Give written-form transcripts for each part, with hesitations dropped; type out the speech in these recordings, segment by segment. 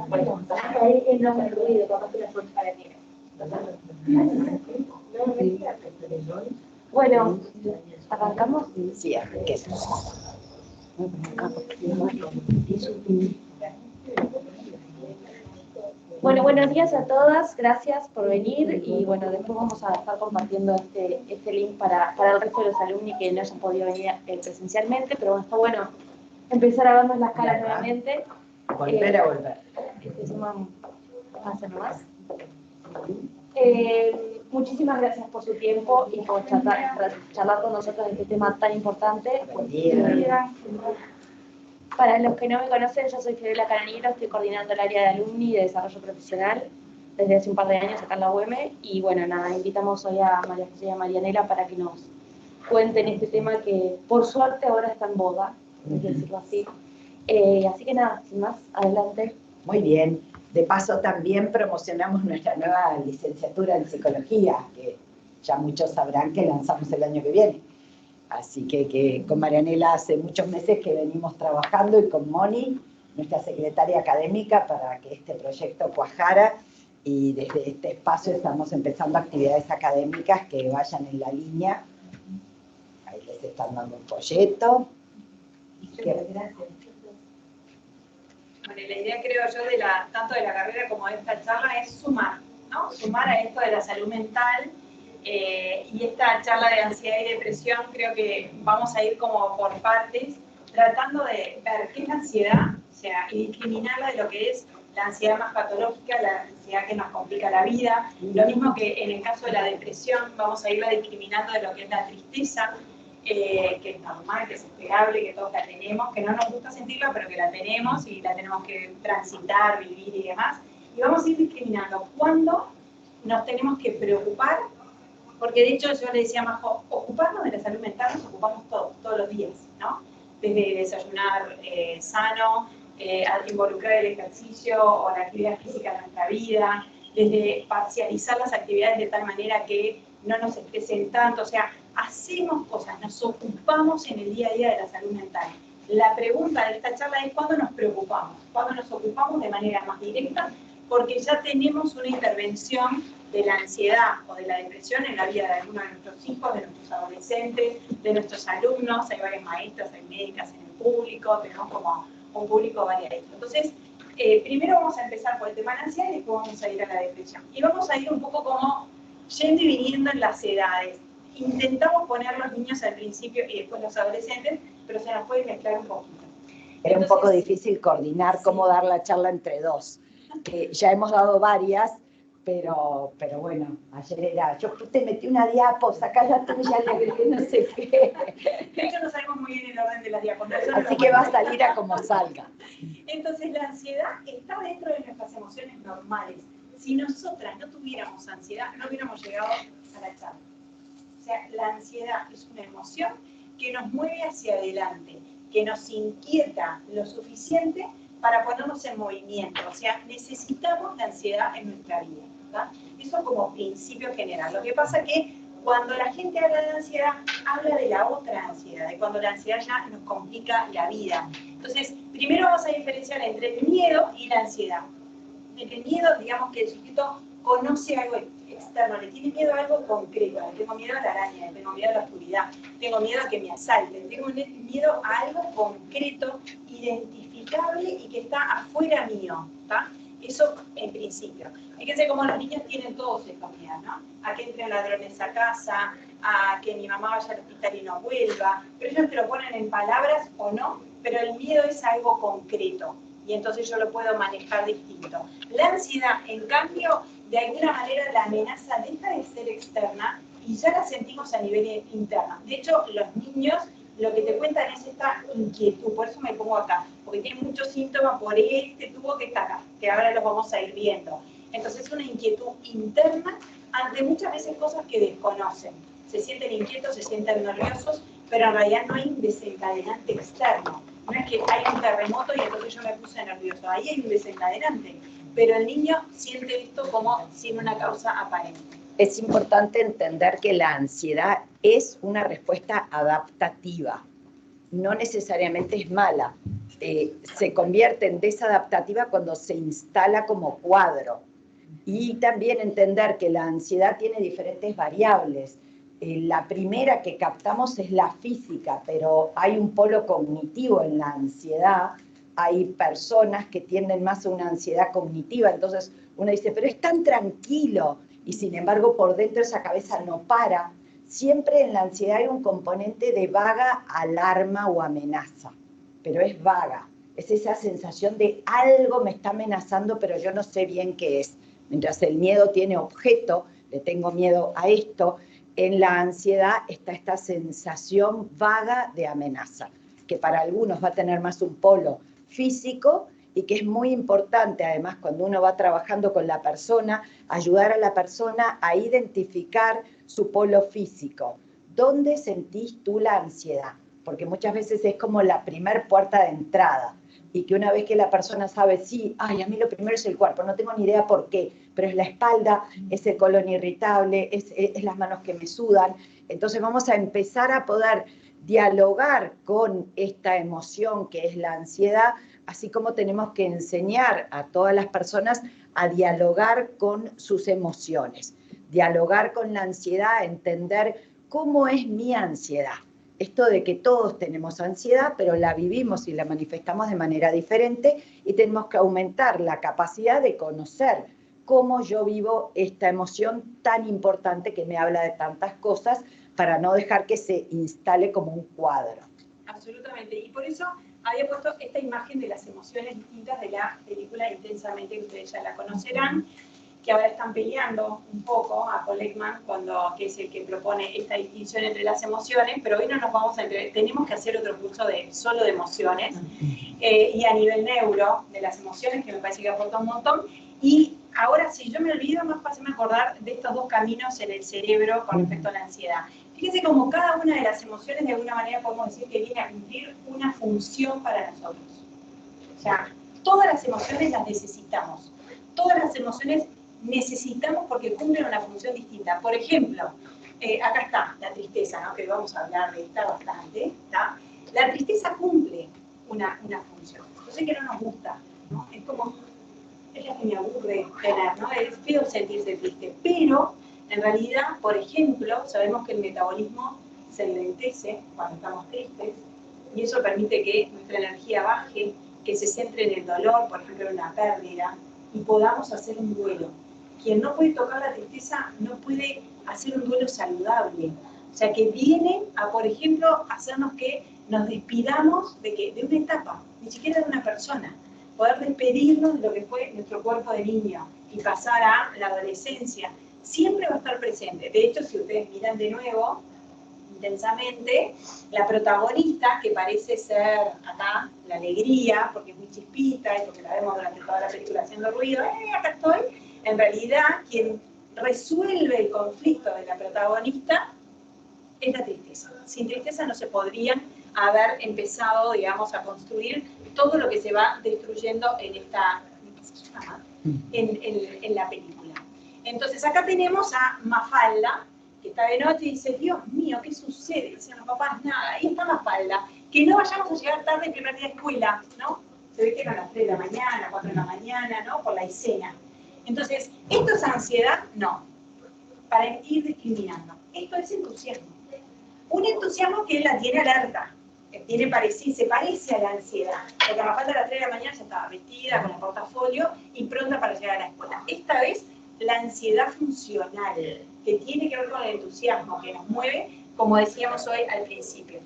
Bueno, ahí el nombre del ruido, capaz que la suerte para ti. Bueno, ¿arrancamos? Sí, arranquemos. Bueno, buenos días a todas, gracias por venir y bueno, después vamos a estar compartiendo este link para el resto de los alumnos que no hayan podido venir presencialmente, pero bueno, está bueno empezar a vernos las caras nuevamente. Volver a volver. Pasa nomás. Muchísimas gracias por su tiempo y por charlar con nosotros de este tema tan importante. Buen día. Para los que no me conocen, yo soy Fiorella Cananiero, estoy coordinando el área de alumni y de desarrollo profesional desde hace un par de años acá en la UEM. Y bueno, nada, invitamos hoy a María José y a Marianela para que nos cuenten este tema que por suerte ahora está en boga, hay que decirlo así. Así que nada, sin más, adelante. Muy bien. De paso también promocionamos nuestra nueva licenciatura en psicología, que ya muchos sabrán que lanzamos el año que viene. Así que con Marianela hace muchos meses que venimos trabajando y con Moni, nuestra secretaria académica, para que este proyecto cuajara, y desde este espacio estamos empezando actividades académicas que vayan en la línea. Ahí les están dando un folleto. Gracias. Bueno, la idea, creo yo, tanto de la carrera como de esta charla es sumar, ¿no? Sumar a esto de la salud mental. Y esta charla de ansiedad y depresión, creo que vamos a ir como por partes, tratando de ver qué es la ansiedad, o sea, y discriminarla de lo que es la ansiedad más patológica, la ansiedad que nos complica la vida. Lo mismo que en el caso de la depresión, vamos a irla discriminando de lo que es la tristeza, que es normal, que es esperable, que todos la tenemos, que no nos gusta sentirla, pero que la tenemos y la tenemos que transitar, vivir y demás. Y vamos a ir discriminando cuándo nos tenemos que preocupar, porque de hecho yo le decía a Majo, ocuparnos de la salud mental nos ocupamos todos los días, ¿no? Desde desayunar sano, involucrar el ejercicio o la actividad física en nuestra vida, desde parcializar las actividades de tal manera que no nos estresen tanto, o sea, hacemos cosas, nos ocupamos en el día a día de la salud mental. La pregunta de esta charla es ¿cuándo nos preocupamos? ¿Cuándo nos ocupamos de manera más directa? Porque ya tenemos una intervención de la ansiedad o de la depresión en la vida de algunos de nuestros hijos, de nuestros adolescentes, de nuestros alumnos. Hay varias maestras, hay médicas en el público, tenemos como un público variadito. Entonces, primero vamos a empezar por el tema de la ansiedad y después vamos a ir a la depresión. Y vamos a ir un poco como yendo y viniendo en las edades. Intentamos poner los niños al principio y después los adolescentes, pero se nos puede mezclar un poquito. Era un poco difícil coordinar cómo dar la charla entre dos, que ya hemos dado varias, pero bueno, ayer era, yo te metí una diapo, sacá la tuya, le agregué no sé qué. De hecho no sabemos muy bien el orden de las diapos. Así que va a salir a como salga. Entonces la ansiedad está dentro de nuestras emociones normales. Si nosotras no tuviéramos ansiedad, no hubiéramos llegado a la charla. O sea, la ansiedad es una emoción que nos mueve hacia adelante, que nos inquieta lo suficiente para ponernos en movimiento. O sea, necesitamos la ansiedad en nuestra vida, ¿verdad? Eso como principio general. Lo que pasa es que cuando la gente habla de ansiedad, habla de la otra ansiedad, de cuando la ansiedad ya nos complica la vida. Entonces, primero vamos a diferenciar entre el miedo y la ansiedad. El miedo, digamos que el sujeto conoce algo externo, le tiene miedo a algo concreto, le tengo miedo a la araña, le tengo miedo a la oscuridad, tengo miedo a que me asalten, tengo miedo a algo concreto, identificable y que está afuera mío, ¿tá? Eso en principio. Fíjense cómo los niños tienen todos estos miedos, ¿no? A que entren ladrones a casa, a que mi mamá vaya al hospital y no vuelva, pero ellos te lo ponen en palabras o no, pero el miedo es algo concreto. Y entonces yo lo puedo manejar distinto. La ansiedad, en cambio, de alguna manera la amenaza deja de ser externa y ya la sentimos a nivel interno. De hecho, los niños lo que te cuentan es esta inquietud, por eso me pongo acá, porque tienen muchos síntomas por este tubo que está acá, que ahora los vamos a ir viendo. Entonces es una inquietud interna ante muchas veces cosas que desconocen. Se sienten inquietos, se sienten nerviosos, pero en realidad no hay un desencadenante externo. No es que hay un terremoto y entonces yo me puse nervioso. Ahí hay un desencadenante. Pero el niño siente esto como sin una causa aparente. Es importante entender que la ansiedad es una respuesta adaptativa. no necesariamente es mala. Se convierte en desadaptativa cuando se instala como cuadro. Y también entender que la ansiedad tiene diferentes variables. La primera que captamos es la física, pero hay un polo cognitivo en la ansiedad. Hay personas que tienden más a una ansiedad cognitiva, entonces uno dice, pero es tan tranquilo, y sin embargo por dentro esa cabeza no para. Siempre en la ansiedad hay un componente de vaga alarma o amenaza, pero es vaga. Es esa sensación de algo me está amenazando, pero yo no sé bien qué es. Mientras el miedo tiene objeto, le tengo miedo a esto, en la ansiedad está esta sensación vaga de amenaza, que para algunos va a tener más un polo físico y que es muy importante, además, cuando uno va trabajando con la persona, ayudar a la persona a identificar su polo físico. ¿Dónde sentís tú la ansiedad? Porque muchas veces es como la primer puerta de entrada, y que una vez que la persona sabe, sí, ay, a mí lo primero es el cuerpo, no tengo ni idea por qué, pero es la espalda, es el colon irritable, es las manos que me sudan. Entonces vamos a empezar a poder dialogar con esta emoción que es la ansiedad, así como tenemos que enseñar a todas las personas a dialogar con sus emociones, dialogar con la ansiedad, entender cómo es mi ansiedad. Esto de que todos tenemos ansiedad, pero la vivimos y la manifestamos de manera diferente, y tenemos que aumentar la capacidad de conocer cómo yo vivo esta emoción tan importante que me habla de tantas cosas, para no dejar que se instale como un cuadro. Absolutamente, y por eso había puesto esta imagen de las emociones distintas de la película Intensamente, que ustedes ya la conocerán, que ahora están peleando un poco a Paul Ekman, que es el que propone esta distinción entre las emociones, pero hoy no nos vamos a entender, tenemos que hacer otro curso solo de emociones, y a nivel neuro, de las emociones, que me parece que aporta un montón. Y ahora, si yo me olvido, más fácil me acordar de estos dos caminos en el cerebro con respecto a la ansiedad. Fíjense cómo cada una de las emociones, de alguna manera, podemos decir que viene a cumplir una función para nosotros. O sea, todas las emociones las necesitamos. Todas las emociones necesitamos porque cumplen una función distinta. Por ejemplo, acá está la tristeza, ¿no? Que vamos a hablar de esta bastante, ¿tá? La tristeza cumple una función. Yo sé que no nos gusta, ¿no? Es como, es la que me aburre tener, ¿no? Es feo sentirse triste, pero en realidad, por ejemplo, sabemos que el metabolismo se enlentece cuando estamos tristes, y eso permite que nuestra energía baje, que se centre en el dolor, por ejemplo, en una pérdida, y podamos hacer un duelo. Quien no puede tocar la tristeza no puede hacer un duelo saludable. O sea, que viene a, por ejemplo, hacernos que nos despidamos de una etapa, ni siquiera de una persona. Poder despedirnos de lo que fue nuestro cuerpo de niño y pasar a la adolescencia. Siempre va a estar presente. De hecho, si ustedes miran de nuevo, Intensamente, la protagonista, que parece ser acá la alegría, porque es muy chispita y porque la vemos durante toda la película haciendo ruido, acá estoy, en realidad quien resuelve el conflicto de la protagonista es la tristeza. Sin tristeza no se podrían haber empezado, digamos, a construir todo lo que se va destruyendo en la película. Entonces acá tenemos a Mafalda, que está de noche y dice, Dios mío, ¿qué sucede? Dicen los papás, nada, ahí está Mafalda, que no vayamos a llegar tarde el primer día de escuela, ¿no? Se ve que eran las 3 de la mañana, 4 de la mañana, ¿no? Por la escena. Entonces, ¿esto es ansiedad? No. Para ir discriminando. Esto es entusiasmo. Un entusiasmo que la tiene alerta, se parece a la ansiedad. Porque Mafalda a las 3 de la mañana ya estaba vestida, con el portafolio y pronta para llegar a la escuela. Esta vez, la ansiedad funcional, que tiene que ver con el entusiasmo, que nos mueve, como decíamos hoy al principio.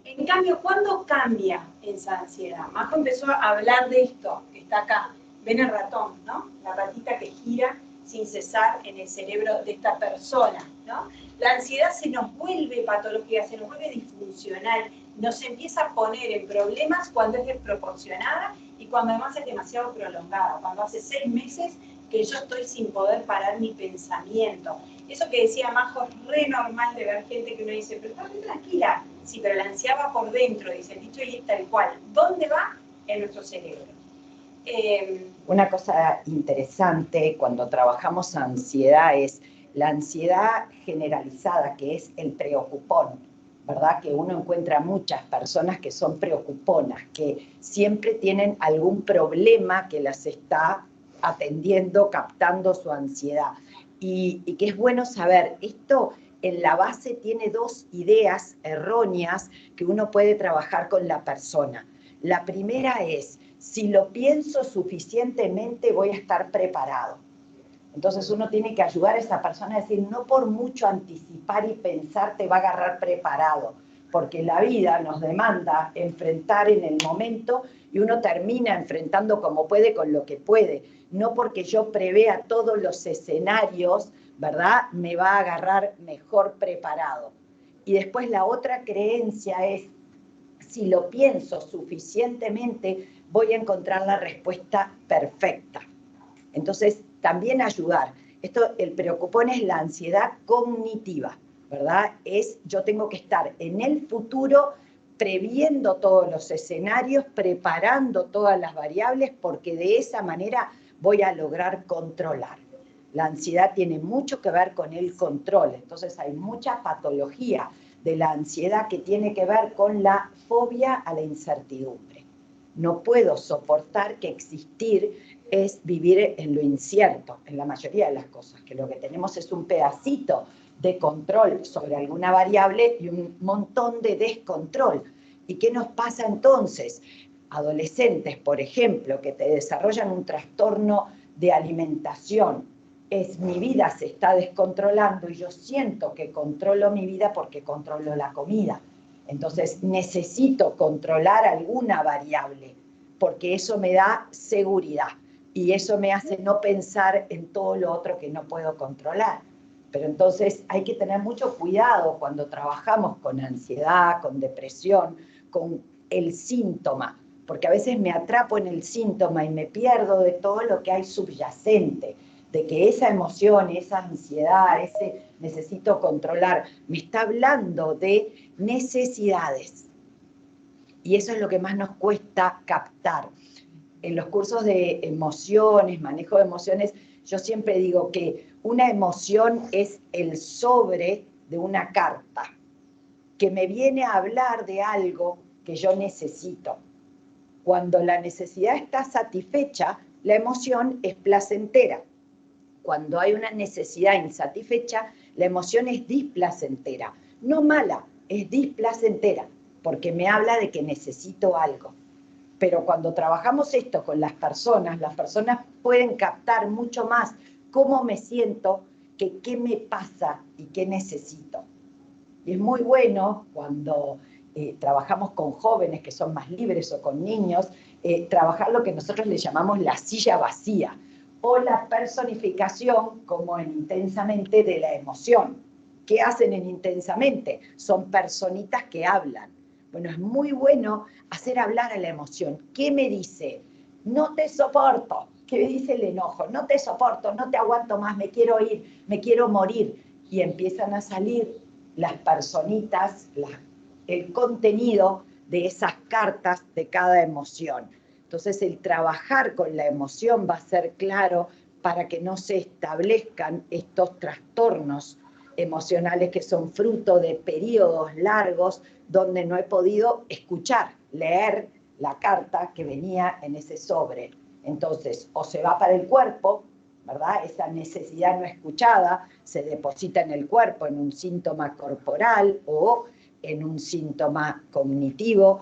En cambio, ¿cuándo cambia esa ansiedad? Majo empezó a hablar de esto, que está acá. Ven el ratón, ¿no? La ratita que gira sin cesar en el cerebro de esta persona, ¿no? La ansiedad se nos vuelve patológica, se nos vuelve disfuncional, nos empieza a poner en problemas cuando es desproporcionada y cuando además es demasiado prolongada, cuando hace 6 meses que yo estoy sin poder parar mi pensamiento. Eso que decía Majo es re normal de ver gente que uno dice, pero está muy tranquila. Sí, pero la ansiedad va por dentro, dice el dicho, y es tal cual. ¿Dónde va? En nuestro cerebro. Una cosa interesante cuando trabajamos ansiedad es la ansiedad generalizada, que es el preocupón. ¿verdad? Que uno encuentra muchas personas que son preocuponas, que siempre tienen algún problema que las está atendiendo, captando su ansiedad. Y que es bueno saber, esto en la base tiene dos ideas erróneas que uno puede trabajar con la persona. La primera es, si lo pienso suficientemente voy a estar preparado. Entonces uno tiene que ayudar a esa persona a decir, no por mucho anticipar y pensar te va a agarrar preparado, porque la vida nos demanda enfrentar en el momento y uno termina enfrentando como puede con lo que puede. No porque yo prevea todos los escenarios, ¿verdad? Me va a agarrar mejor preparado. Y después la otra creencia es, si lo pienso suficientemente, voy a encontrar la respuesta perfecta. Entonces, también ayudar. Esto, el preocupón es la ansiedad cognitiva, ¿verdad? Es, yo tengo que estar en el futuro previendo todos los escenarios, preparando todas las variables, porque de esa manera voy a lograr controlar. La ansiedad tiene mucho que ver con el control, entonces hay mucha patología de la ansiedad que tiene que ver con la fobia a la incertidumbre. No puedo soportar que existir es vivir en lo incierto, en la mayoría de las cosas, que lo que tenemos es un pedacito de control sobre alguna variable y un montón de descontrol. ¿Y qué nos pasa entonces? Adolescentes, por ejemplo, que te desarrollan un trastorno de alimentación, mi vida se está descontrolando y yo siento que controlo mi vida porque controlo la comida. Entonces necesito controlar alguna variable porque eso me da seguridad y eso me hace no pensar en todo lo otro que no puedo controlar. Pero entonces hay que tener mucho cuidado cuando trabajamos con ansiedad, con depresión, con el síntoma, porque a veces me atrapo en el síntoma y me pierdo de todo lo que hay subyacente, de que esa emoción, esa ansiedad, ese necesito controlar, me está hablando de necesidades. Y eso es lo que más nos cuesta captar. En los cursos de emociones, manejo de emociones, yo siempre digo que una emoción es el sobre de una carta, que me viene a hablar de algo que yo necesito. Cuando la necesidad está satisfecha, la emoción es placentera. Cuando hay una necesidad insatisfecha, la emoción es displacentera. No mala, es displacentera, porque me habla de que necesito algo. Pero cuando trabajamos esto con las personas pueden captar mucho más cómo me siento, que qué me pasa y qué necesito. Y es muy bueno cuando trabajamos con jóvenes que son más libres o con niños, trabajar lo que nosotros le llamamos la silla vacía o la personificación, como en Intensamente, de la emoción. ¿Qué hacen en Intensamente? Son personitas que hablan. Bueno, es muy bueno hacer hablar a la emoción. ¿Qué me dice? No te soporto. ¿Qué me dice el enojo? No te soporto, no te aguanto más, me quiero ir, me quiero morir. Y empiezan a salir las personitas, el contenido de esas cartas de cada emoción. Entonces el trabajar con la emoción va a ser claro para que no se establezcan estos trastornos emocionales que son fruto de periodos largos donde no he podido escuchar, leer la carta que venía en ese sobre. Entonces, o se va para el cuerpo, ¿verdad? Esa necesidad no escuchada se deposita en el cuerpo, en un síntoma corporal o en un síntoma cognitivo,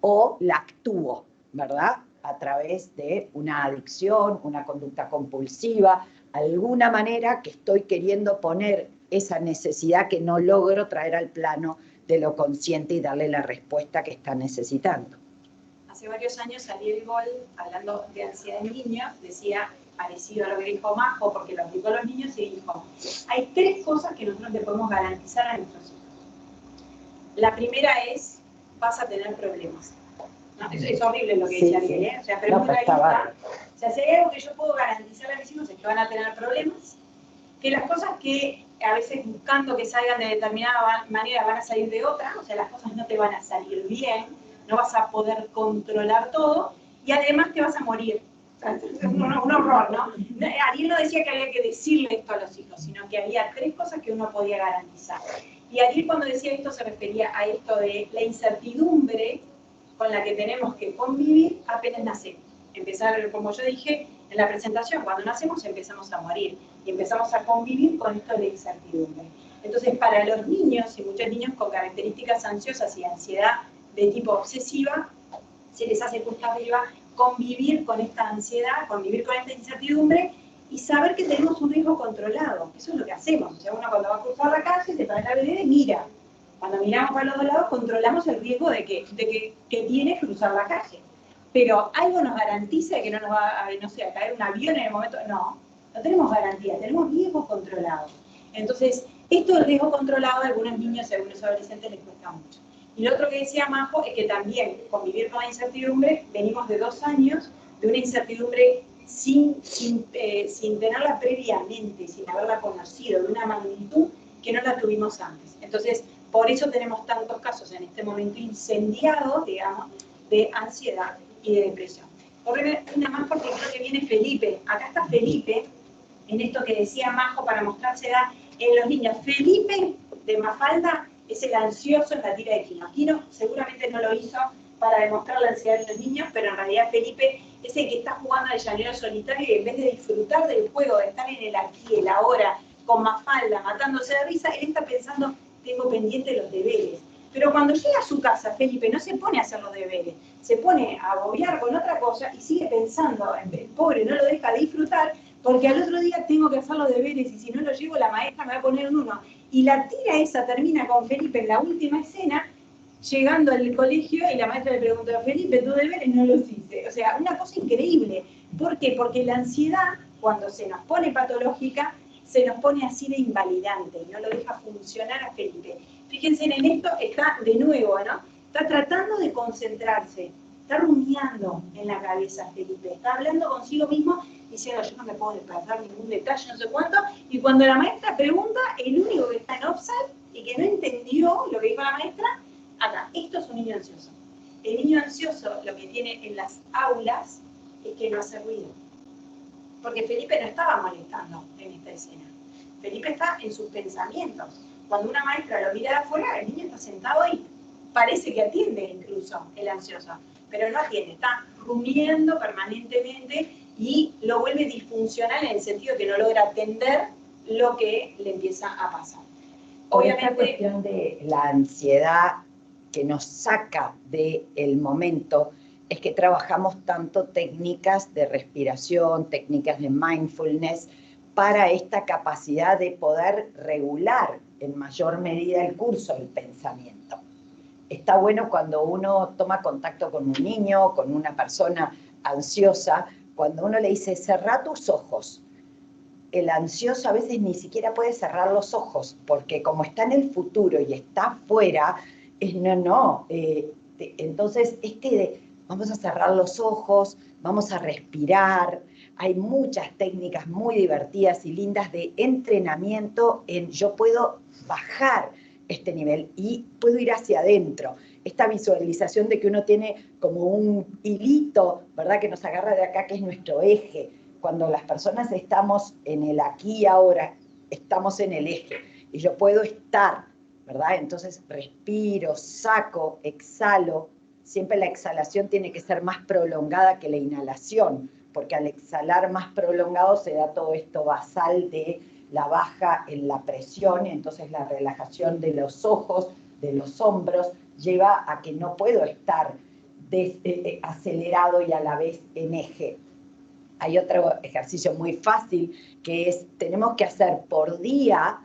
o la actúo, ¿verdad? A través de una adicción, una conducta compulsiva, alguna manera que estoy queriendo poner esa necesidad que no logro traer al plano de lo consciente y darle la respuesta que está necesitando. Hace varios años salió el Gol hablando de ansiedad en niños, decía, parecido a lo que dijo Majo, porque lo aplicó a los niños y dijo, hay 3 cosas que nosotros le podemos garantizar a nuestros hijos. La primera es, vas a tener problemas. ¿No? Es horrible lo que dice Ariel, ¿eh? O sea, pero es muy realista. O sea, si hay algo que yo puedo garantizar a mis hijos es que van a tener problemas, que las cosas que a veces buscando que salgan de determinada manera van a salir de otra, o sea, las cosas no te van a salir bien, no vas a poder controlar todo, y además te vas a morir. O sea, es un horror, ¿no? Ariel no decía que había que decirle esto a los hijos, sino que había 3 cosas que uno podía garantizar. Y Ariel cuando decía esto se refería a esto de la incertidumbre con la que tenemos que convivir apenas nacemos. Empezar, como yo dije en la presentación, cuando nacemos empezamos a morir y empezamos a convivir con esto de la incertidumbre. Entonces, para los niños y muchos niños con características ansiosas y ansiedad de tipo obsesiva, se les hace cuesta arriba convivir con esta ansiedad, convivir con esta incertidumbre y saber que tenemos un riesgo controlado. Eso es lo que hacemos. O sea, uno cuando va a cruzar la calle se para la vereda y mira. Cuando miramos para los dos lados controlamos el riesgo de que tiene cruzar la calle. Pero algo nos garantiza que no nos va a, no sé, a caer un avión en el momento. No, no tenemos garantía, tenemos riesgo controlado. Entonces, esto del riesgo controlado a algunos niños y a algunos adolescentes les cuesta mucho. Y lo otro que decía Majo es que también convivir con la incertidumbre, venimos de 2 años de una incertidumbre sin tenerla previamente, sin haberla conocido, de una magnitud que no la tuvimos antes. Entonces, por eso tenemos tantos casos en este momento incendiados, digamos, de ansiedad y de depresión. Corre una más porque creo que viene Felipe. Acá está Felipe, en esto que decía Majo para mostrársela en los niños. Felipe de Mafalda es el ansioso en la tira de Quino. Quino seguramente no lo hizo para demostrar la ansiedad en los niños, pero en realidad Felipe es el que está jugando al llanero solitario y en vez de disfrutar del juego, de estar en el aquí, el ahora, con Mafalda, matándose de risa, él está pensando, tengo pendiente los deberes. Pero cuando llega a su casa, Felipe no se pone a hacer los deberes, se pone a agobiar con otra cosa y sigue pensando, el pobre no lo deja disfrutar, porque al otro día tengo que hacer los deberes y si no lo llevo la maestra me va a poner un 1. Y la tira esa termina con Felipe en la última escena, llegando al colegio y la maestra le pregunta, Felipe, tus deberes no los hice. O sea, una cosa increíble. ¿Por qué? Porque la ansiedad, cuando se nos pone patológica, se nos pone así de invalidante y no lo deja funcionar a Felipe. Fíjense, en esto está de nuevo, ¿no? Está tratando de concentrarse, está rumiando en la cabeza Felipe, está hablando consigo mismo, diciendo, yo no me puedo despertar ningún detalle, no sé cuánto, y cuando la maestra pregunta, el único que está en offside y que no entendió lo que dijo la maestra, acá, esto es un niño ansioso. El niño ansioso lo que tiene en las aulas es que no hace ruido. Porque Felipe no estaba molestando en esta escena. Felipe está en sus pensamientos. Cuando una maestra lo mira de afuera, el niño está sentado ahí. Parece que atiende incluso el ansioso, pero no atiende, está rumiando permanentemente y lo vuelve disfuncional en el sentido que no logra atender lo que le empieza a pasar. Obviamente, esta cuestión de la ansiedad que nos saca del momento es que trabajamos tanto técnicas de respiración, técnicas de mindfulness, para esta capacidad de poder regular en mayor medida el curso del pensamiento. Está bueno cuando uno toma contacto con un niño, con una persona ansiosa, cuando uno le dice, cerrá tus ojos. El ansioso a veces ni siquiera puede cerrar los ojos, porque como está en el futuro y está afuera, entonces vamos a cerrar los ojos, vamos a respirar. Hay muchas técnicas muy divertidas y lindas de entrenamiento en yo puedo bajar este nivel y puedo ir hacia adentro. Esta visualización de que uno tiene como un hilito, ¿verdad?, que nos agarra de acá, que es nuestro eje. Cuando las personas estamos en el aquí y ahora, estamos en el eje. Y yo puedo estar, ¿verdad? Entonces respiro, saco, exhalo. Siempre la exhalación tiene que ser más prolongada que la inhalación, porque al exhalar más prolongado se da todo esto basal de la baja en la presión, entonces la relajación de los ojos, de los hombros, lleva a que no puedo estar acelerado y a la vez en eje. Hay otro ejercicio muy fácil que es, tenemos que hacer por día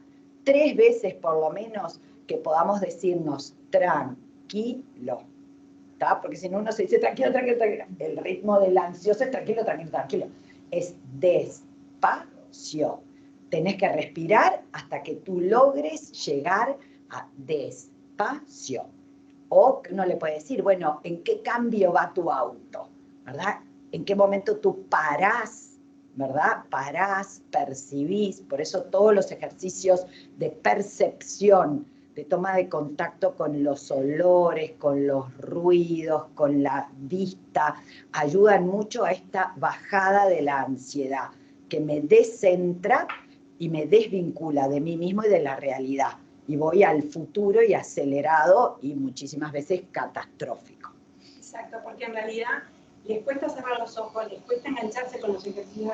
3 veces por lo menos que podamos decirnos tranquilo, ¿tá? Porque si no uno se dice tranquilo, tranquilo, tranquilo. El ritmo del ansioso es tranquilo, tranquilo, tranquilo. Es despacio. Tenés que respirar hasta que tú logres llegar a despacio. O uno le puede decir, bueno, ¿en qué cambio va tu auto? ¿Verdad? ¿En qué momento tú parás? ¿Verdad? Parás, percibís. Por eso todos los ejercicios de percepción, de toma de contacto con los olores, con los ruidos, con la vista, ayudan mucho a esta bajada de la ansiedad, que me descentra y me desvincula de mí mismo y de la realidad. y voy al futuro y acelerado y muchísimas veces catastrófico. Exacto, porque en realidad les cuesta cerrar los ojos, les cuesta engancharse con los ejercicios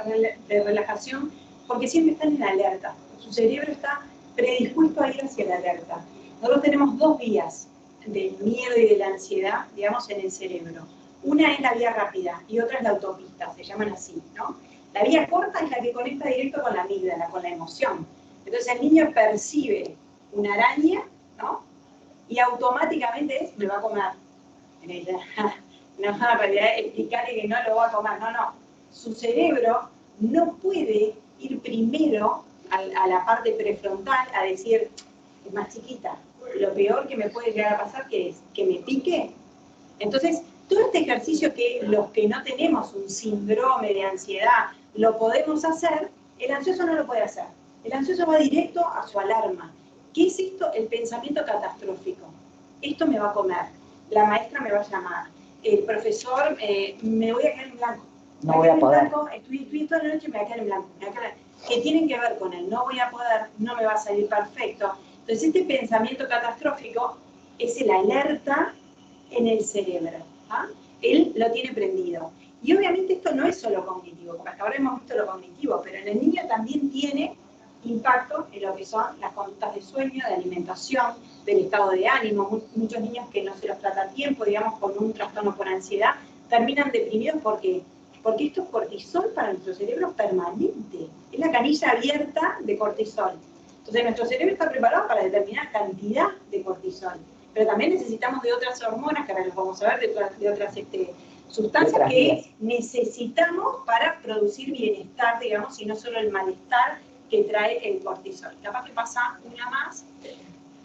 de relajación, porque siempre están en alerta. Su cerebro está predispuesto a ir hacia la alerta. Nosotros tenemos dos vías del miedo y de la ansiedad, digamos, en el cerebro. Una es la vía rápida y otra es la autopista, se llaman así, ¿no? La vía corta es la que conecta directo con la amígdala, con la emoción. Entonces el niño percibe una araña, ¿no? Y automáticamente me va a comer. No, en realidad explicarle que no lo va a comer, no. Su cerebro no puede ir primero a la parte prefrontal a decir, es más chiquita, lo peor que me puede llegar a pasar que es que me pique. Entonces, todo este ejercicio que los que no tenemos un síndrome de ansiedad lo podemos hacer, el ansioso no lo puede hacer. El ansioso va directo a su alarma. ¿Qué es esto? El pensamiento catastrófico. Esto me va a comer, la maestra me va a llamar, el profesor, me voy a quedar en blanco. No voy a poder. Estudié toda la noche, me voy a quedar en blanco. Que tienen que ver con el no voy a poder, no me va a salir perfecto. Entonces este pensamiento catastrófico es el alerta en el cerebro. ¿Ah? Él lo tiene prendido. Y obviamente esto no es solo cognitivo, porque hasta ahora hemos visto lo cognitivo, pero en el niño también tiene impacto en lo que son las conductas de sueño, de alimentación, del estado de ánimo. Muchos niños que no se los trata a tiempo, digamos, con un trastorno por ansiedad, terminan deprimidos porque esto es cortisol para nuestro cerebro permanente. Es la canilla abierta de cortisol. Entonces nuestro cerebro está preparado para determinada cantidad de cortisol. Pero también necesitamos de otras hormonas, que ahora los vamos a ver, de otras sustancias que necesitamos para producir bienestar, digamos, y no solo el malestar que trae el cortisol. Capaz que pasa una más,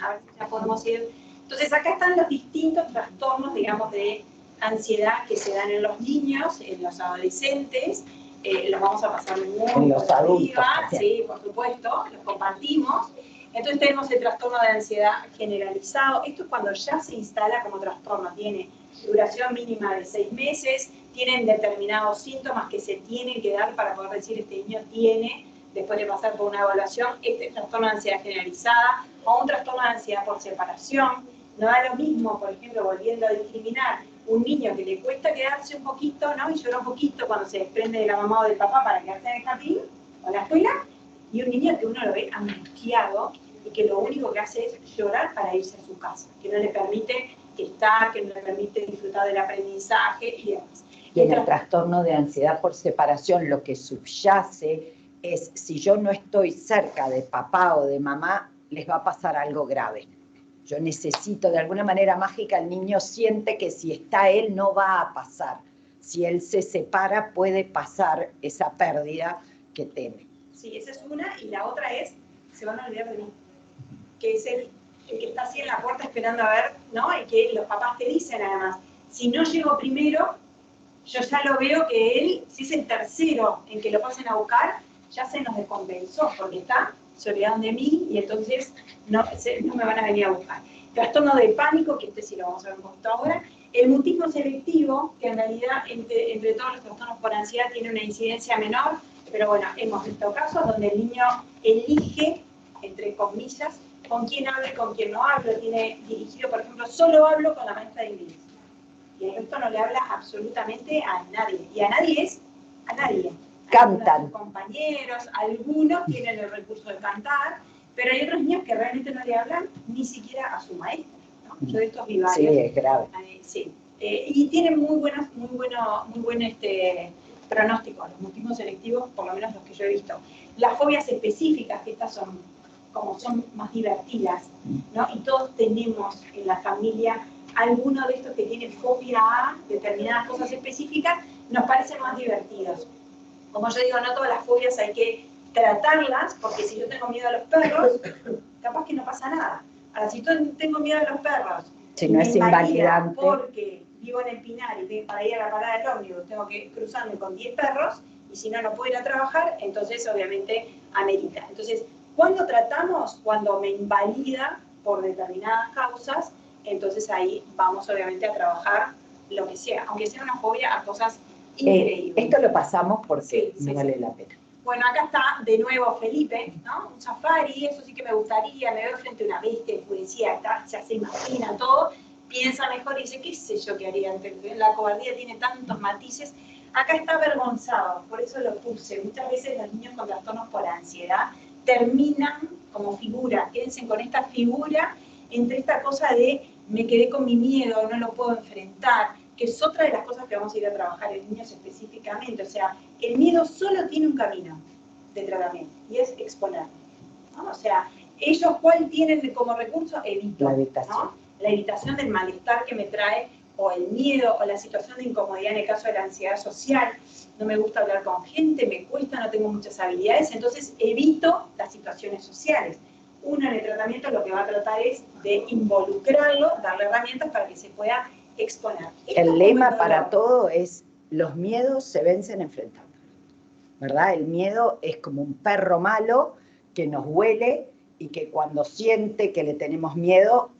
a ver si ya podemos ir. Entonces acá están los distintos trastornos, digamos, de ansiedad que se dan en los niños, en los adolescentes, los vamos a pasar muy en los adultos. Sí, por supuesto, los compartimos. Entonces tenemos el trastorno de ansiedad generalizado. Esto es cuando ya se instala como trastorno, tiene duración mínima de 6 meses, tienen determinados síntomas que se tienen que dar para poder decir este niño tiene, después de pasar por una evaluación, este trastorno de ansiedad generalizada o un trastorno de ansiedad por separación. No da lo mismo, por ejemplo, volviendo a discriminar, un niño que le cuesta quedarse un poquito, ¿no? Y llora un poquito cuando se desprende de la mamá o del papá para quedarse en el jardín o en la escuela, y un niño que uno lo ve angustiado y que lo único que hace es llorar para irse a su casa, que no le permite estar, que no le permite disfrutar del aprendizaje y demás. Y en el trastorno de ansiedad por separación lo que subyace es, si yo no estoy cerca de papá o de mamá, les va a pasar algo grave. Yo necesito, de alguna manera mágica, el niño siente que si está él no va a pasar. Si él se separa, puede pasar esa pérdida que teme. Sí, esa es una, y la otra es, se van a olvidar de mí, que es el que está así en la puerta esperando a ver, ¿no? Y que los papás te dicen además, si no llego primero, yo ya lo veo que él, si es el tercero en que lo pasen a buscar, ya se nos descompensó, porque se olvidaron de mí y entonces no me van a venir a buscar. Trastorno de pánico, que este sí lo vamos a ver un poquito ahora. El mutismo selectivo, que en realidad entre todos los trastornos por ansiedad tiene una incidencia menor, pero bueno, hemos visto casos donde el niño elige, entre comillas, con quién hablo y con quién no hablo. Tiene dirigido, por ejemplo, solo hablo con la maestra de inglés. Y el resto no le habla absolutamente a nadie. Y a nadie es a nadie. Cantan. Compañeros, algunos tienen el recurso de cantar, pero hay otros niños que realmente no le hablan ni siquiera a su maestra, ¿no? Yo de estos vi varios. Sí, es grave. Sí. Y tienen muy buen pronóstico, los mutismos selectivos, por lo menos los que yo he visto. Las fobias específicas, que estas son más divertidas, ¿no? Y todos tenemos en la familia alguno de estos que tiene fobia a determinadas cosas específicas, nos parecen más divertidos. Como yo digo, no todas las fobias hay que tratarlas, porque si yo tengo miedo a los perros, capaz que no pasa nada. Ahora, si tengo miedo a los perros, si no es invalidante, porque vivo en el Pinar y para ir a la parada del ómnibus tengo que cruzarme con 10 perros, y si no, no puedo ir a trabajar, entonces obviamente amerita. Entonces, ¿cuándo tratamos? Cuando me invalida por determinadas causas, entonces ahí vamos obviamente a trabajar lo que sea, aunque sea una fobia a cosas increíbles. Esto lo pasamos porque sí, no vale la pena. Bueno, acá está de nuevo Felipe, ¿no? Un safari, eso sí que me gustaría, me veo frente a una bestia enfurecida, ya se imagina todo, piensa mejor y dice, qué sé yo qué haría, la cobardía tiene tantos matices. Acá está avergonzado, por eso lo puse. Muchas veces los niños con trastornos por ansiedad terminan como figura, quédense con esta figura entre esta cosa de me quedé con mi miedo, no lo puedo enfrentar, que es otra de las cosas que vamos a ir a trabajar en niños específicamente. O sea, el miedo solo tiene un camino de tratamiento, y es exponer, ¿no? O sea, ellos ¿cuál tienen como recurso? Evito, la evitación. ¿no? La evitación del malestar que me trae, o el miedo, o la situación de incomodidad en el caso de la ansiedad social. No me gusta hablar con gente, me cuesta, no tengo muchas habilidades, entonces evito las situaciones sociales. Uno en el tratamiento lo que va a tratar es de involucrarlo, darle herramientas para que se pueda exponer. El lema para todo es, los miedos se vencen enfrentando, ¿verdad? El miedo es como un perro malo que nos huele y que cuando siente que le tenemos miedo,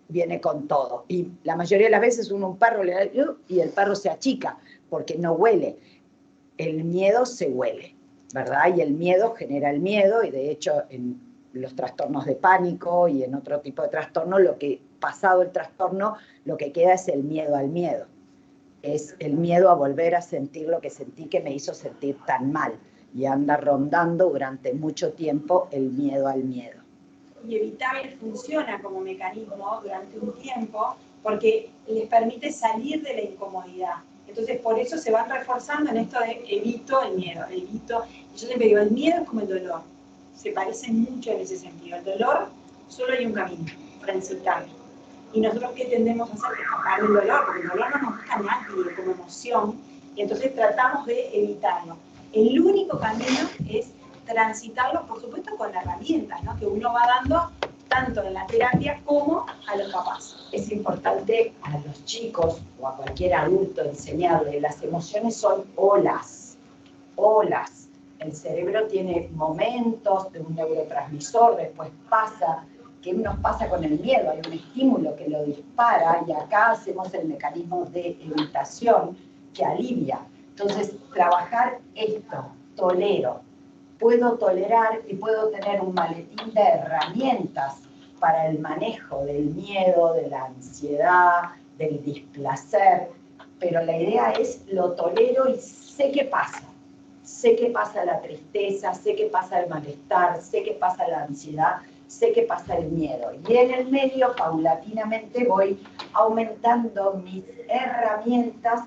viene con todo. Y la mayoría de las veces un perro le da y el perro se achica porque no huele. El miedo se huele, ¿verdad? Y el miedo genera el miedo, y de hecho en los trastornos de pánico y en otro tipo de trastorno, pasado el trastorno, lo que queda es el miedo al miedo. Es el miedo a volver a sentir lo que sentí que me hizo sentir tan mal. Y anda rondando durante mucho tiempo el miedo al miedo. Y Evitable funciona como mecanismo durante un tiempo porque les permite salir de la incomodidad. Entonces, por eso se van reforzando en esto de evito el miedo, evito. Y yo siempre digo, el miedo es como el dolor. Se parecen mucho en ese sentido. El dolor, solo hay un camino, transitarlo. Y nosotros, ¿qué tendemos a hacer? Escapar del dolor, porque el dolor no nos gusta nadie como emoción, y entonces tratamos de evitarlo. El único camino es transitarlo, por supuesto, con herramientas, ¿no? Que uno va dando tanto en la terapia como a los papás. Es importante a los chicos o a cualquier adulto enseñarle, las emociones son olas, olas. El cerebro tiene momentos de un neurotransmisor, después pasa. ¿Qué nos pasa con el miedo? Hay un estímulo que lo dispara y acá hacemos el mecanismo de evitación que alivia. Entonces, trabajar esto, tolero. Puedo tolerar y puedo tener un maletín de herramientas para el manejo del miedo, de la ansiedad, del displacer, pero la idea es lo tolero y sé qué pasa. Sé que pasa la tristeza, sé que pasa el malestar, sé que pasa la ansiedad, sé que pasa el miedo. Y en el medio, paulatinamente, voy aumentando mis herramientas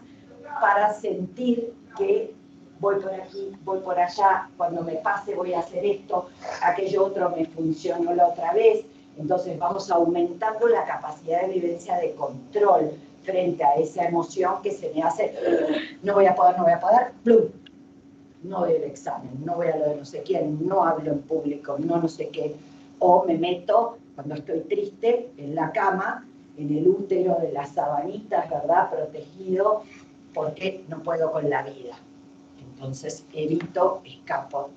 para sentir que voy por aquí, voy por allá, cuando me pase voy a hacer esto, aquello otro me funcionó la otra vez. Entonces vamos aumentando la capacidad de vivencia de control frente a esa emoción que se me hace, no voy a poder, plum. No voy al examen, no voy a lo de no sé quién, no hablo en público, no sé qué. O me meto, cuando estoy triste, en la cama, en el útero de las sabanitas, ¿verdad? Protegido, porque no puedo con la vida. Entonces evito, escapo.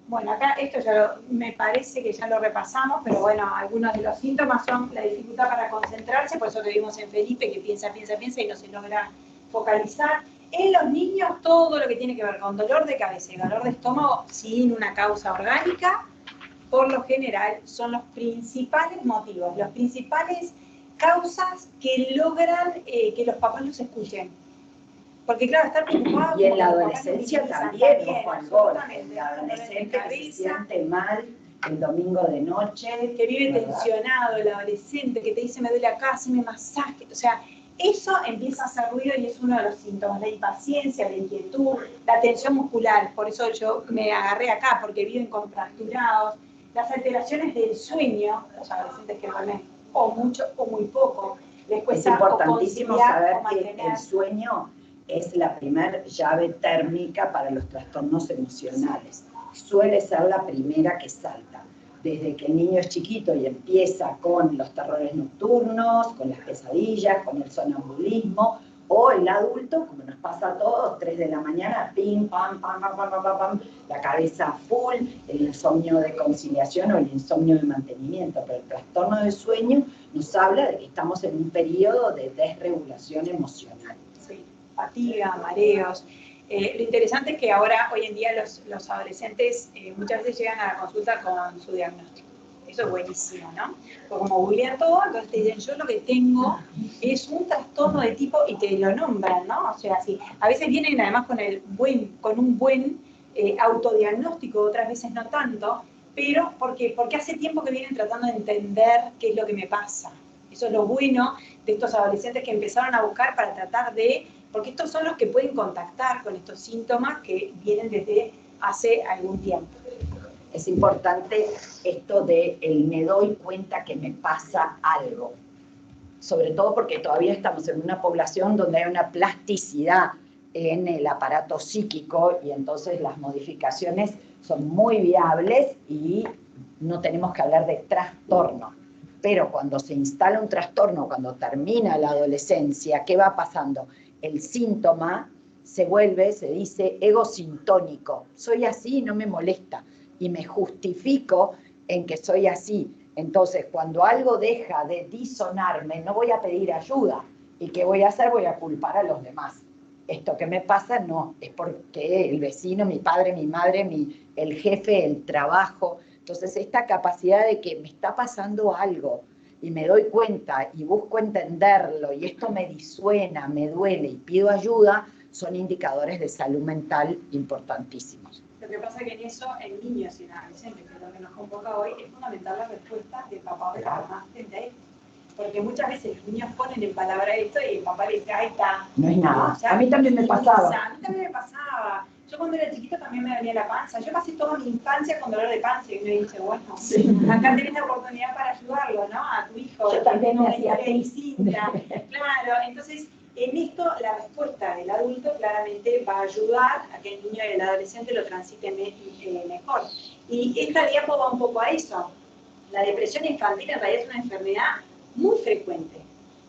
Bueno, acá esto ya me parece que ya lo repasamos, pero bueno, algunos de los síntomas son la dificultad para concentrarse, por eso lo vimos en Felipe, que piensa y no se logra focalizar. En los niños, todo lo que tiene que ver con dolor de cabeza y dolor de estómago sin una causa orgánica, por lo general, son los principales motivos, las principales causas que logran que los papás los escuchen. Porque claro, estar preocupados... Y en la adolescencia también, Juan Borges, el adolescente que se siente mal el domingo de noche. Que vive tensionado, el adolescente que te dice me duele acá, haceme masaje, o sea... Eso empieza a hacer ruido y es uno de los síntomas, la impaciencia, la inquietud, la tensión muscular, por eso yo me agarré acá, porque viven contracturados, las alteraciones del sueño, los adolescentes que duermen o mucho o muy poco, les cuesta. Es importantísimo saber que el sueño es la primer llave térmica para los trastornos emocionales. Suele ser la primera que salta. Desde que el niño es chiquito y empieza con los terrores nocturnos, con las pesadillas, con el sonambulismo, o el adulto, como nos pasa a todos, 3 de la mañana, pim, pam, pam, pam, pam, pam, pam, pam, la cabeza full, el insomnio de conciliación o el insomnio de mantenimiento. Pero el trastorno del sueño nos habla de que estamos en un periodo de desregulación emocional. Sí. fatiga, mareos. Lo interesante es que ahora, hoy en día, los adolescentes muchas veces llegan a la consulta con su diagnóstico. Eso es buenísimo, ¿no? Porque como googlean todo, entonces te dicen, yo lo que tengo es un trastorno de tipo, y te lo nombran, ¿no? O sea, sí, a veces vienen además con un buen autodiagnóstico, otras veces no tanto, pero porque hace tiempo que vienen tratando de entender qué es lo que me pasa. Eso es lo bueno de estos adolescentes que empezaron a buscar para tratar de, porque estos son los que pueden contactar con estos síntomas que vienen desde hace algún tiempo. Es importante esto de me doy cuenta que me pasa algo. Sobre todo porque todavía estamos en una población donde hay una plasticidad en el aparato psíquico y entonces las modificaciones son muy viables y no tenemos que hablar de trastorno. Pero cuando se instala un trastorno, cuando termina la adolescencia, ¿qué va pasando? El síntoma se dice egosintónico. Soy así, no me molesta. Y me justifico en que soy así. Entonces, cuando algo deja de disonarme, no voy a pedir ayuda. ¿Y qué voy a hacer? Voy a culpar a los demás. Esto que me pasa no, es porque el vecino, mi padre, mi madre, el jefe, el trabajo. Entonces, esta capacidad de que me está pasando algo y me doy cuenta y busco entenderlo y esto me disuena, me duele y pido ayuda, son indicadores de salud mental importantísimos. Lo que pasa es que en eso, en niños y en adolescentes, que es lo que nos convoca hoy, es fundamental la respuesta del papá o de la mamá frente a esto. Porque muchas veces los niños ponen en palabra esto y el papá le dice, ahí está. No es nada. ¿No? O sea, a mí también me pasaba. A mí también me pasaba. Yo cuando era chiquita también me dolía la panza. Yo pasé toda mi infancia con dolor de panza y me dice, bueno, acá tenés la oportunidad para ayudarlo, ¿no? A tu hijo. Yo también me hacía hacía distinta. Claro, entonces en esto la respuesta del adulto claramente va a ayudar a que el niño y el adolescente lo transiten mejor. Y esta diapo va un poco a eso. La depresión infantil en realidad es una enfermedad muy frecuente.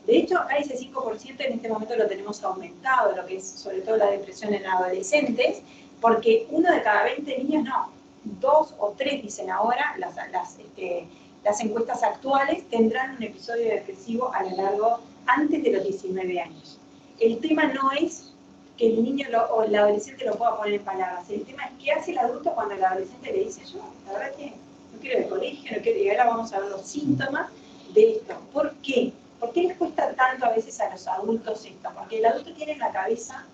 De hecho, acá ese 5% en este momento lo tenemos aumentado, lo que es sobre todo la depresión en adolescentes, porque 1 de cada 20 niños no, 2 o 3 dicen ahora, las encuestas actuales tendrán un episodio depresivo a lo largo, antes de los 19 años. El tema no es que el niño o el adolescente lo pueda poner en palabras, el tema es qué hace el adulto cuando el adolescente le dice, yo, la verdad es que no quiero ir al colegio, no quiero, y ahora vamos a ver los síntomas de esto. ¿Por qué? ¿Por qué les cuesta tanto a veces a los adultos esto? Porque el adulto tiene en la cabeza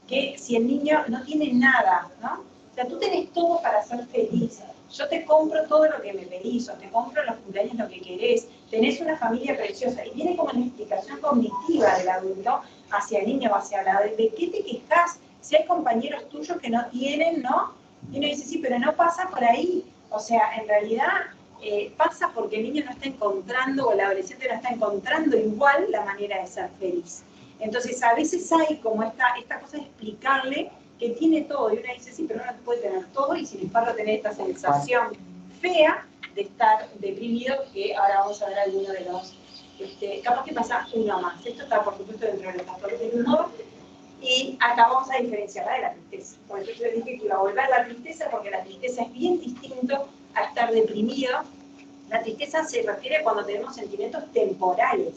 que si el niño no tiene nada, ¿no? O sea, tú tenés todo para ser feliz. Yo te compro todo lo que me pedís, o te compro en los cumpleaños lo que querés. Tenés una familia preciosa. Y viene como una explicación cognitiva del adulto hacia el niño o hacia el adulto. ¿De qué te quejas? Si hay compañeros tuyos que no tienen, ¿no? Y uno dice, sí, pero no pasa por ahí. O sea, en realidad pasa porque el niño no está encontrando, o el adolescente no está encontrando igual la manera de ser feliz. Entonces, a veces hay como esta cosa de explicarle que tiene todo, y uno dice, sí, pero uno puede tener todo, y sin embargo tener esta sensación fea de estar deprimido, que ahora vamos a ver alguno de los, capaz que pasa uno más. Esto está, por supuesto, dentro de los factores del humor, y acá vamos a diferenciarla de la tristeza. Por eso yo dije que iba a volver a la tristeza, porque la tristeza es bien distinto a estar deprimido. La tristeza se refiere a cuando tenemos sentimientos temporales,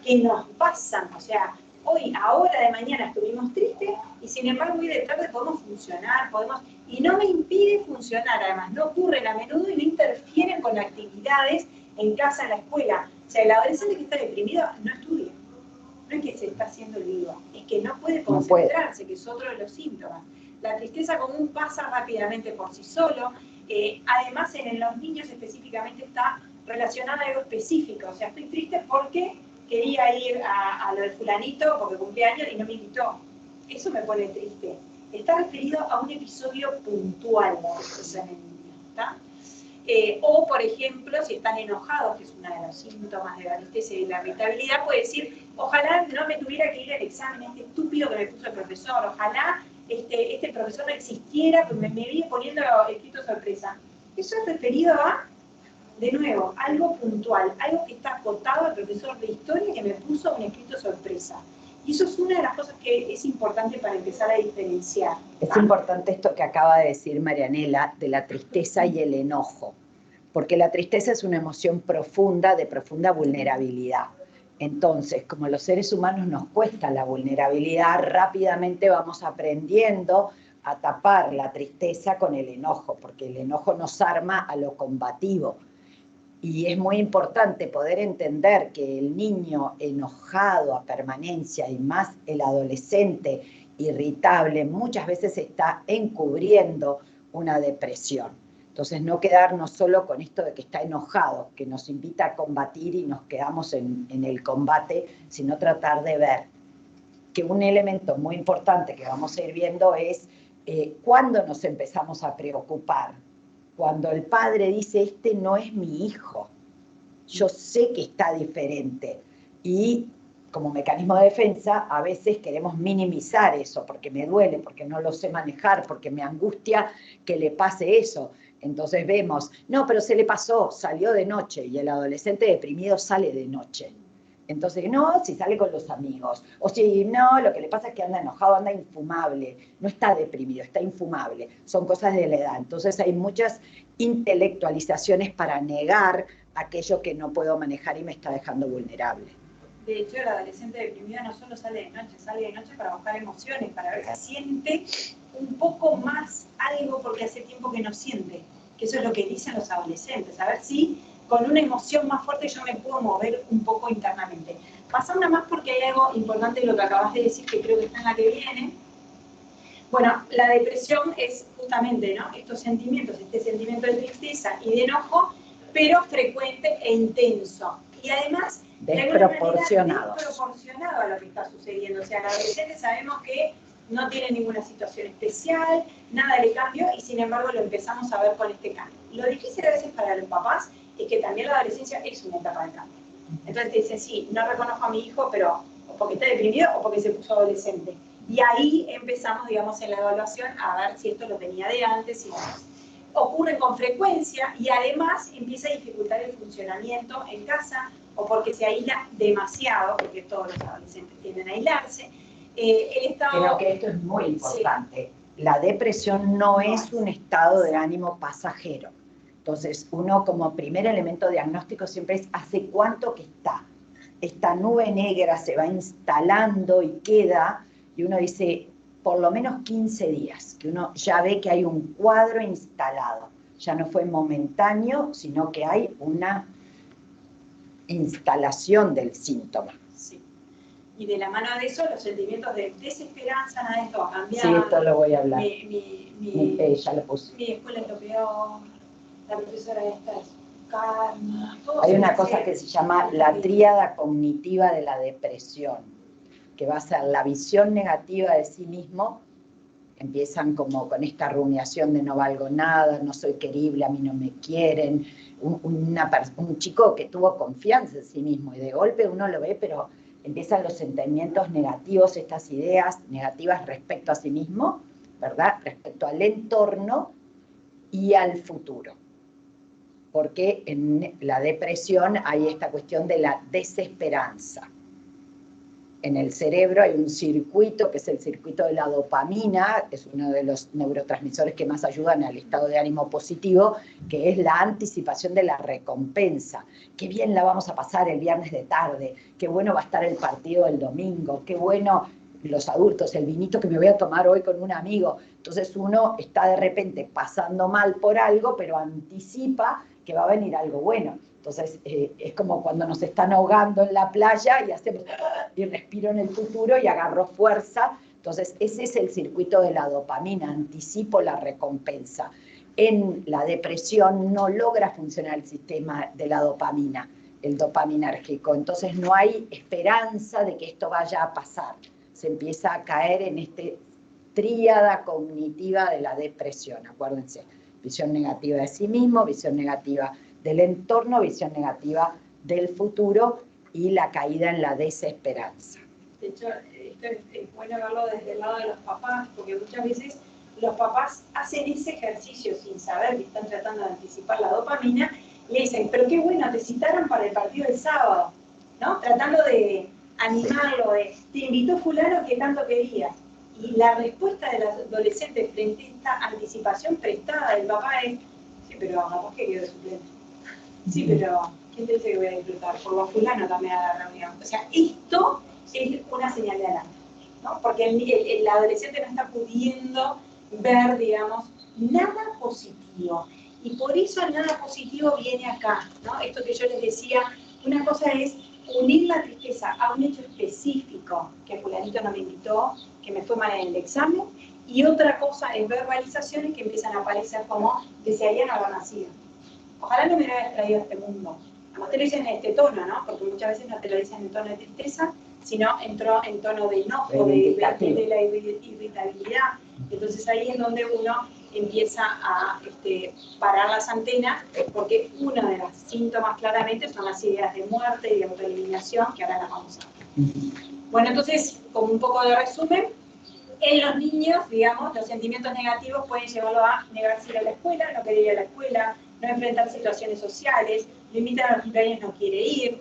que nos pasan, o sea, hoy, ahora de mañana estuvimos tristes, y sin embargo hoy de tarde podemos funcionar, y no me impide funcionar, además, no ocurren a menudo y no interfieren con actividades en casa, en la escuela. O sea, el adolescente que está deprimido no estudia. No es que se está haciendo el vivo, es que no puede concentrarse, que es otro de los síntomas. La tristeza común pasa rápidamente por sí solo. Además, en los niños específicamente está relacionada a algo específico. O sea, estoy triste porque quería ir a lo de fulanito porque cumplía años y no me invitó. Eso me pone triste. Está referido a un episodio puntual que sucede en el niño, ¿está? O, por ejemplo, si están enojados, que es uno de los síntomas de la tristeza y de la irritabilidad, puede decir, ojalá no me tuviera que ir al examen este estúpido que me puso el profesor, ojalá este profesor no existiera, pues me viene poniendo escrito sorpresa. Eso es referido a, de nuevo, algo puntual, algo que está acotado al profesor de historia que me puso un escrito sorpresa. Y eso es una de las cosas que es importante para empezar a diferenciar. Es importante esto que acaba de decir Marianela, de la tristeza y el enojo, porque la tristeza es una emoción profunda, de profunda vulnerabilidad. Entonces, como los seres humanos nos cuesta la vulnerabilidad, rápidamente vamos aprendiendo a tapar la tristeza con el enojo, porque el enojo nos arma a lo combativo. Y es muy importante poder entender que el niño enojado a permanencia y más el adolescente irritable muchas veces está encubriendo una depresión. Entonces no quedarnos solo con esto de que está enojado, que nos invita a combatir y nos quedamos en el combate, sino tratar de ver que un elemento muy importante que vamos a ir viendo es cuándo nos empezamos a preocupar. Cuando el padre dice, este no es mi hijo, yo sé que está diferente. Y como mecanismo de defensa, a veces queremos minimizar eso, porque me duele, porque no lo sé manejar, porque me angustia que le pase eso. Entonces vemos, no, pero se le pasó, salió de noche, y el adolescente deprimido sale de noche. Entonces, no, si sale con los amigos, o si no, lo que le pasa es que anda enojado, anda infumable, no está deprimido, está infumable, son cosas de la edad. Entonces hay muchas intelectualizaciones para negar aquello que no puedo manejar y me está dejando vulnerable. De hecho, el adolescente deprimido no solo sale de noche para buscar emociones, para ver si siente un poco más algo porque hace tiempo que no siente, que eso es lo que dicen los adolescentes, a ver si con una emoción más fuerte yo me puedo mover un poco internamente. Pasa una más porque hay algo importante de lo que acabas de decir, que creo que está en la que viene. Bueno, la depresión es justamente, ¿no?, estos sentimientos, este sentimiento de tristeza y de enojo, pero frecuente e intenso. Y además, desproporcionado a lo que está sucediendo. O sea, el adolescente sabemos que no tiene ninguna situación especial, nada le cambió, y sin embargo lo empezamos a ver con este cambio. Lo difícil a veces para los papás es que también la adolescencia es una etapa de cambio. Entonces te dicen, sí, no reconozco a mi hijo, pero o porque está deprimido o porque se puso adolescente. Y ahí empezamos, digamos, en la evaluación a ver si esto lo tenía de antes y demás. Ocurre con frecuencia y además empieza a dificultar el funcionamiento en casa, o porque se aísla demasiado, porque todos los adolescentes tienden a aislarse. Creo que esto es muy importante. Sí. La depresión no es un estado de ánimo pasajero. Entonces, uno como primer elemento diagnóstico siempre es ¿hace cuánto que está? Esta nube negra se va instalando y queda, y uno dice, por lo menos 15 días, que uno ya ve que hay un cuadro instalado. Ya no fue momentáneo, sino que hay una instalación del síntoma. Sí. Y de la mano de eso, los sentimientos de desesperanza, nada de esto va a cambiar. Sí, esto lo voy a hablar. Ya lo puse. Mi escuela es lo peor, la profesora esta es karma. Hay una cosa que se llama la tríada cognitiva de la depresión, que va a ser la visión negativa de sí mismo. Empiezan como con esta rumiación de no valgo nada, no soy querible, a mí no me quieren. Un chico que tuvo confianza en sí mismo y de golpe uno lo ve, pero empiezan los sentimientos negativos, estas ideas negativas respecto a sí mismo, ¿verdad? Respecto al entorno y al futuro. Porque en la depresión hay esta cuestión de la desesperanza. En el cerebro hay un circuito, que es el circuito de la dopamina, es uno de los neurotransmisores que más ayudan al estado de ánimo positivo, que es la anticipación de la recompensa. Qué bien la vamos a pasar el viernes de tarde, qué bueno va a estar el partido el domingo, qué bueno los adultos, el vinito que me voy a tomar hoy con un amigo. Entonces uno está de repente pasando mal por algo, pero anticipa que va a venir algo bueno. Entonces, es como cuando nos están ahogando en la playa y hacemos, y respiro en el futuro y agarro fuerza. Entonces, ese es el circuito de la dopamina, anticipo la recompensa. En la depresión no logra funcionar el sistema de la dopamina, el dopaminérgico. Entonces, no hay esperanza de que esto vaya a pasar. Se empieza a caer en este tríada cognitiva de la depresión, acuérdense. Visión negativa de sí mismo, visión negativa del entorno, visión negativa del futuro y la caída en la desesperanza. De hecho, esto es bueno verlo desde el lado de los papás, porque muchas veces los papás hacen ese ejercicio sin saber que están tratando de anticipar la dopamina, y le dicen, pero qué bueno, te citaron para el partido del sábado, ¿no? Tratando de animarlo, te invitó fulano que tanto querías. Y la respuesta del adolescente frente a esta anticipación prestada del papá es, sí, pero capaz que quedó suplente. Sí, pero ¿quién te dice que voy a disfrutar? Por lo fulano también a la reunión. O sea, esto es una señal de alarma, ¿no? Porque el adolescente no está pudiendo ver, digamos, nada positivo. Y por eso el nada positivo viene acá, ¿no? Esto que yo les decía, una cosa es unir la tristeza a un hecho específico, que fulanito no me invitó, que me fue mal en el examen, y otra cosa es verbalizaciones que empiezan a aparecer como desearían haber nacido. Ojalá no me hubiera traído a este mundo. No te lo dicen en este tono, ¿no? Porque muchas veces no te lo dicen en tono de tristeza, sino entró en tono de enojo, de la irritabilidad. Entonces ahí es donde uno empieza a parar las antenas, porque uno de los síntomas claramente son las ideas de muerte y de autoeliminación, que ahora las vamos a ver. Bueno, entonces, como un poco de resumen, en los niños, digamos, los sentimientos negativos pueden llevarlo a negarse ir a la escuela, no querer ir a la escuela, no enfrentar situaciones sociales, lo invitan a los cumpleaños, no quiere ir.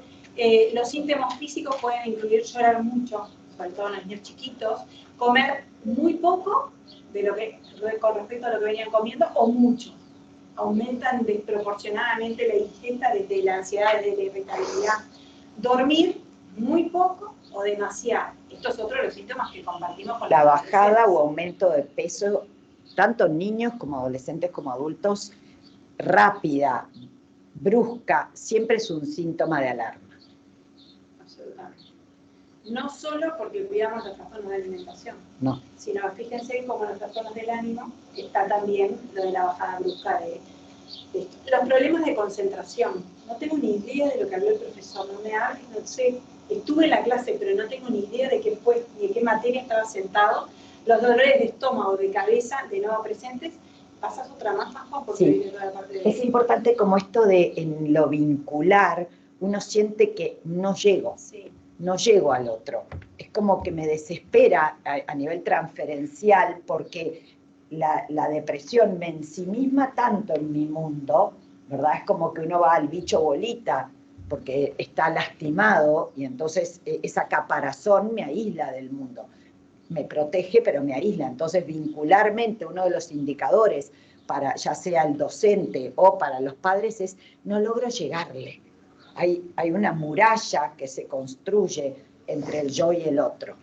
Los síntomas físicos pueden incluir llorar mucho, sobre todo en los niños chiquitos, comer muy poco de lo que, con respecto a lo que venían comiendo, o mucho. Aumentan desproporcionadamente la ingesta desde la ansiedad, desde la irritabilidad. Dormir muy poco o demasiado. Esto es otro de los síntomas que compartimos con la bajada o aumento de peso, tanto en niños como adolescentes como adultos, rápida, brusca, siempre es un síntoma de alarma. Absolutamente. No solo porque cuidamos los trastornos de alimentación, no, sino fíjense cómo los trastornos del ánimo está también lo de la bajada brusca de esto. Los problemas de concentración. No tengo ni idea de lo que habló el profesor, no me hables, no sé. Estuve en la clase, pero no tengo ni idea de qué fue, ni de qué materia estaba sentado. Los dolores de estómago, de cabeza, de nuevo presentes. ¿Pasas otra más, Juan? Porque sí. viene toda la parte de... Es importante como esto de en lo vincular, uno siente que no llego, sí. No llego al otro. Es como que me desespera a nivel transferencial porque la depresión me ensimisma tanto en mi mundo, ¿verdad? Es como que uno va al bicho bolita porque está lastimado y entonces esa caparazón me aísla del mundo. Me protege, pero me aísla. Entonces, vincularmente, uno de los indicadores para ya sea el docente o para los padres es no logro llegarle. Hay una muralla que se construye entre el yo y el otro.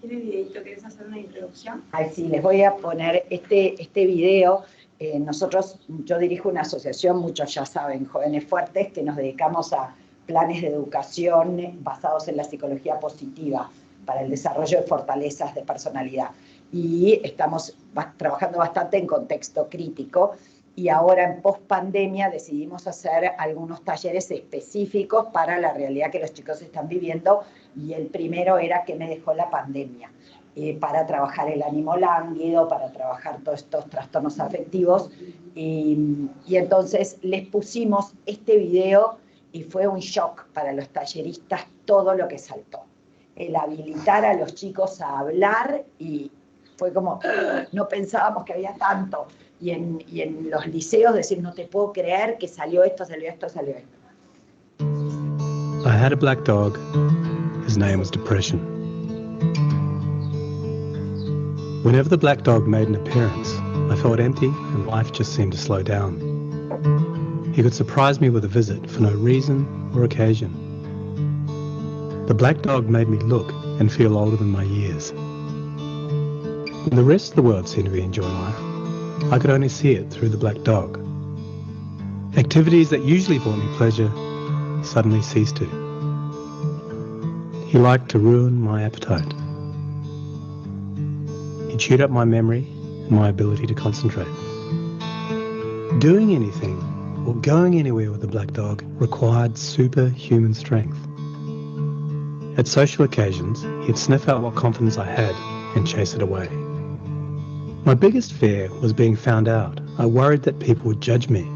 ¿Tienes videito? ¿Querés hacer una introducción? Ay, sí, les voy a poner este video. Yo dirijo una asociación, muchos ya saben, Jóvenes Fuertes, que nos dedicamos a planes de educación basados en la psicología positiva para el desarrollo de fortalezas de personalidad. Y estamos trabajando bastante en contexto crítico. Y ahora en post-pandemia decidimos hacer algunos talleres específicos para la realidad que los chicos están viviendo, y el primero era ¿qué me dejó la pandemia? Para trabajar el ánimo lánguido, para trabajar todos estos trastornos afectivos, y entonces les pusimos este video y fue un shock para los talleristas todo lo que saltó. El habilitar a los chicos a hablar, y fue como, no pensábamos que había tanto. Y en los liceos decir, no te puedo creer que salió esto, salió esto, salió esto. I had a black dog. His name was Depression. Whenever the black dog made an appearance, I felt empty and life just seemed to slow down. He could surprise me with a visit for no reason or occasion. The black dog made me look and feel older than my years. When the rest of the world seemed to be enjoying life, I could only see it through the black dog. Activities that usually brought me pleasure suddenly ceased to. He liked to ruin my appetite. He chewed up my memory and my ability to concentrate. Doing anything or going anywhere with the black dog required superhuman strength. At social occasions, he'd sniff out what confidence I had and chase it away. My biggest fear was being found out. I worried that people would judge me.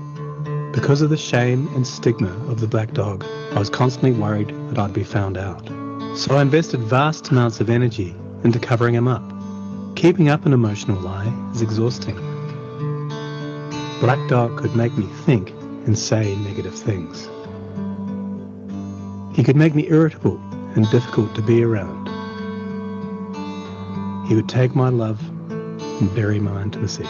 Because of the shame and stigma of the black dog, I was constantly worried that I'd be found out. So I invested vast amounts of energy into covering him up. Keeping up an emotional lie is exhausting. Black dog could make me think and say negative things. He could make me irritable and difficult to be around. He would take my love and bury my intimacy.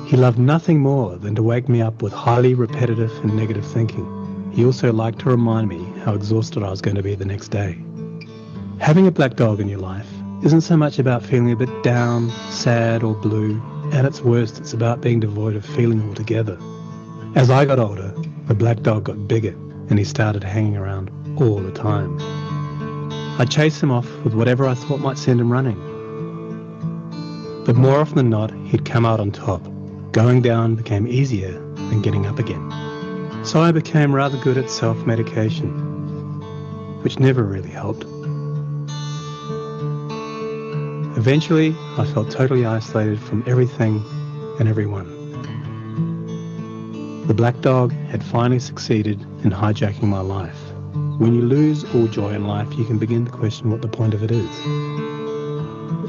He loved nothing more than to wake me up with highly repetitive and negative thinking. He also liked to remind me how exhausted I was going to be the next day. Having a black dog in your life isn't so much about feeling a bit down, sad or blue. At its worst, it's about being devoid of feeling altogether. As I got older, the black dog got bigger and he started hanging around all the time. I'd chase him off with whatever I thought might send him running. But more often than not, he'd come out on top. Going down became easier than getting up again. So I became rather good at self-medication, which never really helped. Eventually, I felt totally isolated from everything and everyone. The black dog had finally succeeded in hijacking my life. When you lose all joy in life, you can begin to question what the point of it is.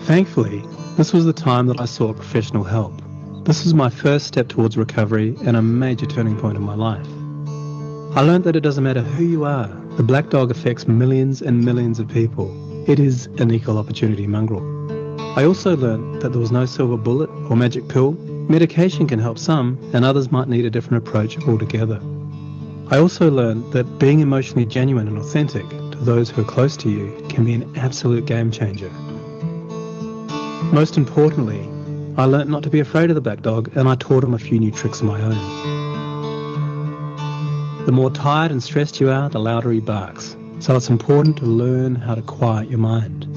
Thankfully, this was the time that I sought professional help. This was my first step towards recovery and a major turning point in my life. I learned that it doesn't matter who you are, the black dog affects millions and millions of people. It is an equal opportunity mongrel. I also learned that there was no silver bullet or magic pill. Medication can help some, and others might need a different approach altogether. I also learned that being emotionally genuine and authentic to those who are close to you can be an absolute game changer. Most importantly, I learnt not to be afraid of the black dog, and I taught him a few new tricks of my own. The more tired and stressed you are, the louder he barks. So it's important to learn how to quiet your mind.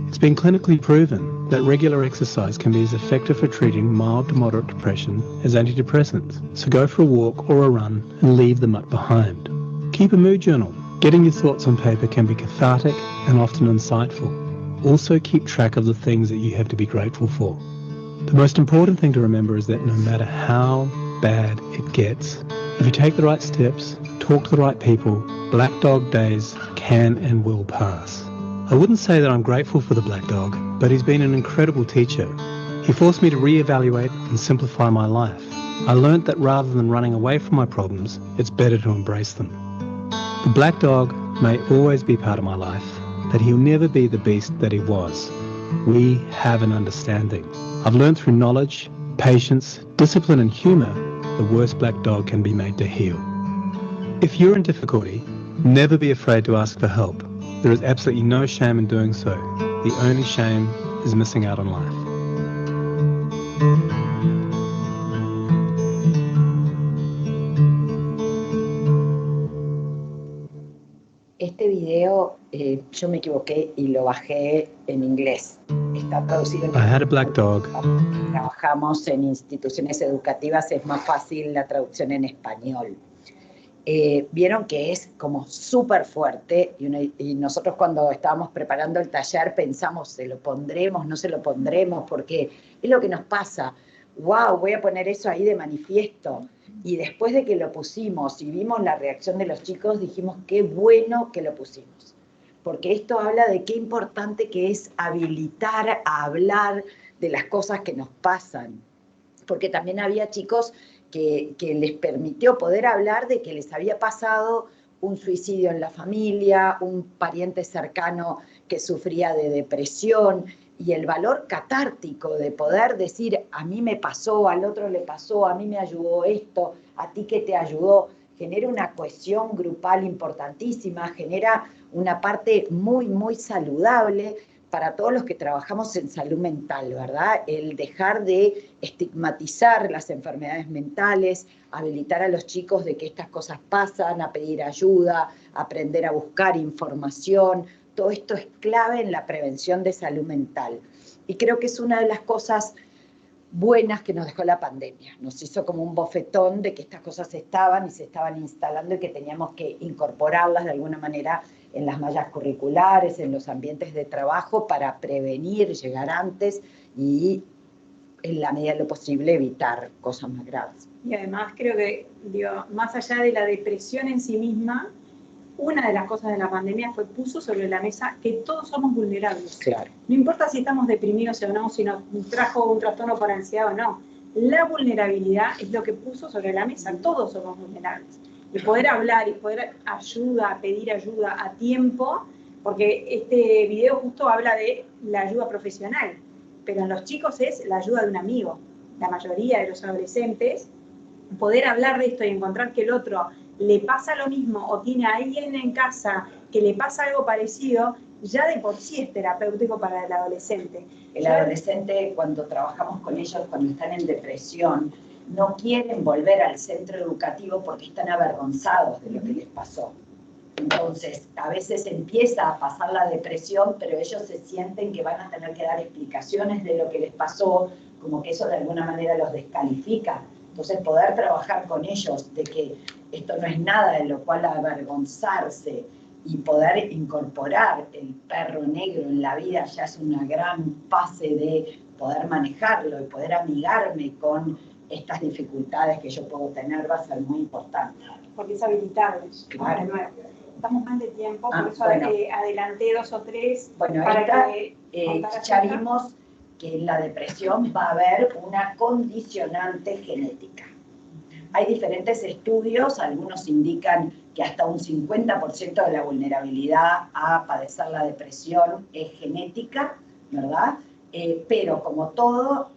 It's been clinically proven that regular exercise can be as effective for treating mild to moderate depression as antidepressants. So go for a walk or a run and leave the muck behind. Keep a mood journal. Getting your thoughts on paper can be cathartic and often insightful. Also keep track of the things that you have to be grateful for. The most important thing to remember is that no matter how bad it gets, if you take the right steps, talk to the right people, black dog days can and will pass. I wouldn't say that I'm grateful for the black dog, but he's been an incredible teacher. He forced me to reevaluate and simplify my life. I learnt that rather than running away from my problems, it's better to embrace them. The black dog may always be part of my life, but he'll never be the beast that he was. We have an understanding. I've learned through knowledge, patience, discipline and humour, the worst black dog can be made to heal. If you're in difficulty, never be afraid to ask for help. There is absolutely no shame in doing so. The only shame is missing out on life. Este video yo me equivoqué y lo bajé en inglés. Está traducido en I had a black dog. Trabajamos en instituciones educativas, es más fácil la traducción en español. Vieron que es como súper fuerte y nosotros cuando estábamos preparando el taller pensamos, ¿se lo pondremos, no se lo pondremos? Porque es lo que nos pasa. ¡Wow! Voy a poner eso ahí de manifiesto. Y después de que lo pusimos y vimos la reacción de los chicos, dijimos, qué bueno que lo pusimos. Porque esto habla de qué importante que es habilitar a hablar de las cosas que nos pasan. Porque también había chicos que les permitió poder hablar de que les había pasado un suicidio en la familia, un pariente cercano que sufría de depresión, y el valor catártico de poder decir, a mí me pasó, al otro le pasó, a mí me ayudó esto, a ti que te ayudó, genera una cohesión grupal importantísima, genera una parte muy, muy saludable para todos los que trabajamos en salud mental, ¿verdad? El dejar de estigmatizar las enfermedades mentales, habilitar a los chicos de que estas cosas pasan, a pedir ayuda, aprender a buscar información. Todo esto es clave en la prevención de salud mental. Y creo que es una de las cosas buenas que nos dejó la pandemia. Nos hizo como un bofetón de que estas cosas estaban y se estaban instalando y que teníamos que incorporarlas de alguna manera en las mallas curriculares, en los ambientes de trabajo para prevenir, llegar antes y en la medida de lo posible evitar cosas más graves. Y además creo que, más allá de la depresión en sí misma, una de las cosas de la pandemia puso sobre la mesa que todos somos vulnerables. Claro. No importa si estamos deprimidos o no, si nos trajo un trastorno por ansiedad o no. La vulnerabilidad es lo que puso sobre la mesa. Todos somos vulnerables. Y poder hablar y poder pedir ayuda a tiempo, porque este video justo habla de la ayuda profesional, pero en los chicos es la ayuda de un amigo. la mayoría de los adolescentes, poder hablar de esto y encontrar que el otro le pasa lo mismo o tiene a alguien en casa que le pasa algo parecido, ya de por sí es terapéutico para el adolescente. El adolescente, cuando trabajamos con ellos, cuando están en depresión, no quieren volver al centro educativo porque están avergonzados de lo que les pasó. Entonces, a veces empieza a pasar la depresión, pero ellos se sienten que van a tener que dar explicaciones de lo que les pasó, como que eso de alguna manera los descalifica. Entonces, poder trabajar con ellos de que esto no es nada de lo cual avergonzarse y poder incorporar el perro negro en la vida ya es una gran fase de poder manejarlo y poder amigarme con estas dificultades que yo puedo tener, va a ser muy importante. Porque es habilitarlos. Claro. De nuevo. Estamos mal de tiempo, por eso bueno. Adelanté 2 o 3. Bueno, para esta, que ya vimos que en la depresión va a haber una condicionante genética. Hay diferentes estudios, algunos indican que hasta un 50% de la vulnerabilidad a padecer la depresión es genética, ¿verdad? Pero como todo,